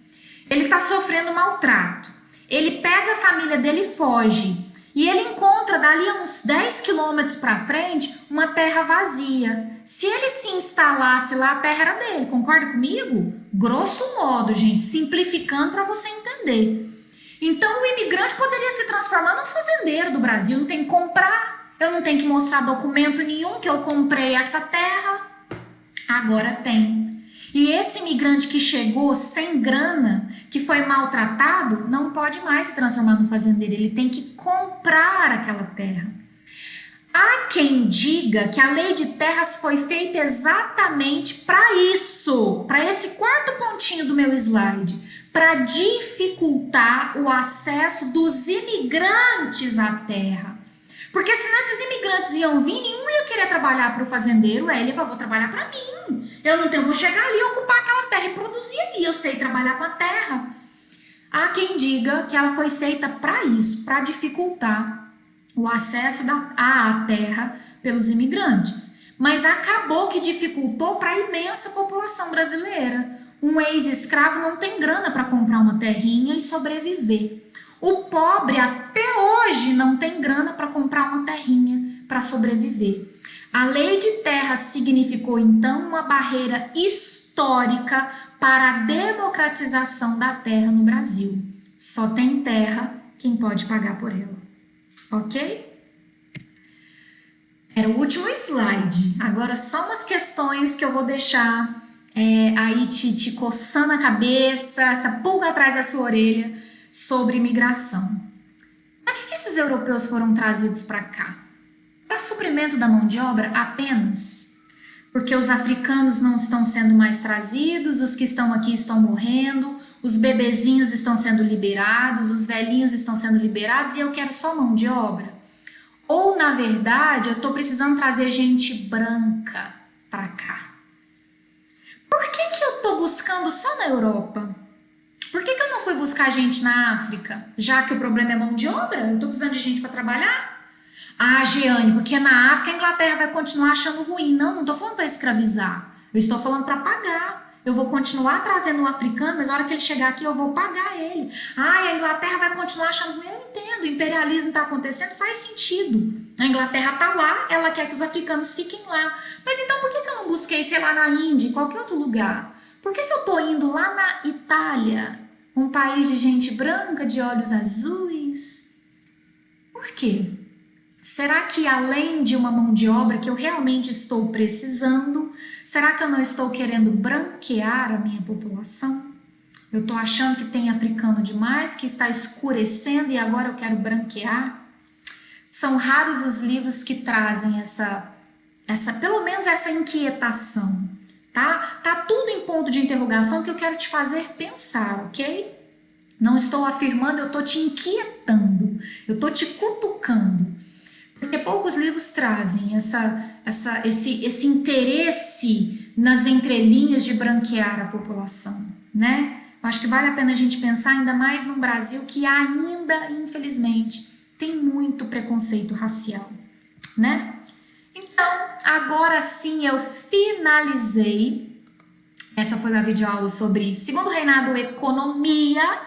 Ele está sofrendo maltrato. Ele pega a família dele e foge. E ele encontra dali a uns 10 quilômetros para frente uma terra vazia. Se ele se instalasse lá, a terra era dele. Concorda comigo? Grosso modo, gente, simplificando para você entender. Então o imigrante poderia se transformar num fazendeiro do Brasil. Não tem que comprar, eu não tenho que mostrar documento nenhum que eu comprei essa terra. Agora tem. E esse imigrante que chegou sem grana, que foi maltratado, não pode mais se transformar num fazendeiro. Ele tem que comprar aquela terra. Há quem diga que a lei de terras foi feita exatamente para isso, para esse quarto pontinho do meu slide, para dificultar o acesso dos imigrantes à terra. Porque senão esses imigrantes iam vir, nenhum ia querer trabalhar para o fazendeiro. Ele falou, vou trabalhar para mim. Eu não tenho, vou chegar ali, ocupar aquela terra e produzir ali. Eu sei trabalhar com a terra. Há quem diga que ela foi feita para isso, para dificultar o acesso à terra pelos imigrantes. Mas acabou que dificultou para a imensa população brasileira. Um ex-escravo não tem grana para comprar uma terrinha e sobreviver. O pobre até hoje não tem grana para comprar uma terrinha para sobreviver. A lei de terras significou então uma barreira histórica para a democratização da terra no Brasil. Só tem terra quem pode pagar por ela. Ok? Era o último slide. Agora só umas questões que eu vou deixar aí te coçando a cabeça, essa pulga atrás da sua orelha, sobre imigração. Para que esses europeus foram trazidos para cá? Para suprimento da mão de obra apenas? Porque os africanos não estão sendo mais trazidos, os que estão aqui estão morrendo, os bebezinhos estão sendo liberados, os velhinhos estão sendo liberados e eu quero só mão de obra? Ou, na verdade, eu estou precisando trazer gente branca para cá? Por que eu estou buscando só na Europa? Por que eu não fui buscar gente na África? Já que o problema é mão de obra, eu estou precisando de gente para trabalhar? Ah, Jeane, porque na África a Inglaterra vai continuar achando ruim. Não estou falando para escravizar. Eu estou falando para pagar. Eu vou continuar trazendo um africano, mas na hora que ele chegar aqui eu vou pagar ele. Ah, e a Inglaterra vai continuar achando ruim. Eu entendo, o imperialismo está acontecendo, faz sentido. A Inglaterra está lá, ela quer que os africanos fiquem lá. Mas então por que eu não busquei, sei lá, na Índia, em qualquer outro lugar? Por que eu estou indo lá na Itália, um país de gente branca, de olhos azuis? Por quê? Será que além de uma mão de obra que eu realmente estou precisando, será que eu não estou querendo branquear a minha população? Eu estou achando que tem africano demais, que está escurecendo e agora eu quero branquear? São raros os livros que trazem pelo menos essa inquietação. Tá tudo em ponto de interrogação que eu quero te fazer pensar, ok? Não estou afirmando, eu estou te inquietando, eu estou te cutucando. Porque poucos livros trazem esse interesse nas entrelinhas de branquear a população, né? Eu acho que vale a pena a gente pensar ainda mais num Brasil que ainda, infelizmente, tem muito preconceito racial, né? Então, agora sim eu finalizei. Essa foi uma videoaula sobre Segundo Reinado Economia.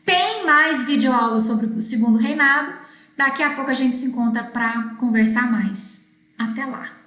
Tem mais videoaula sobre o Segundo Reinado. Daqui a pouco a gente se encontra para conversar mais. Até lá!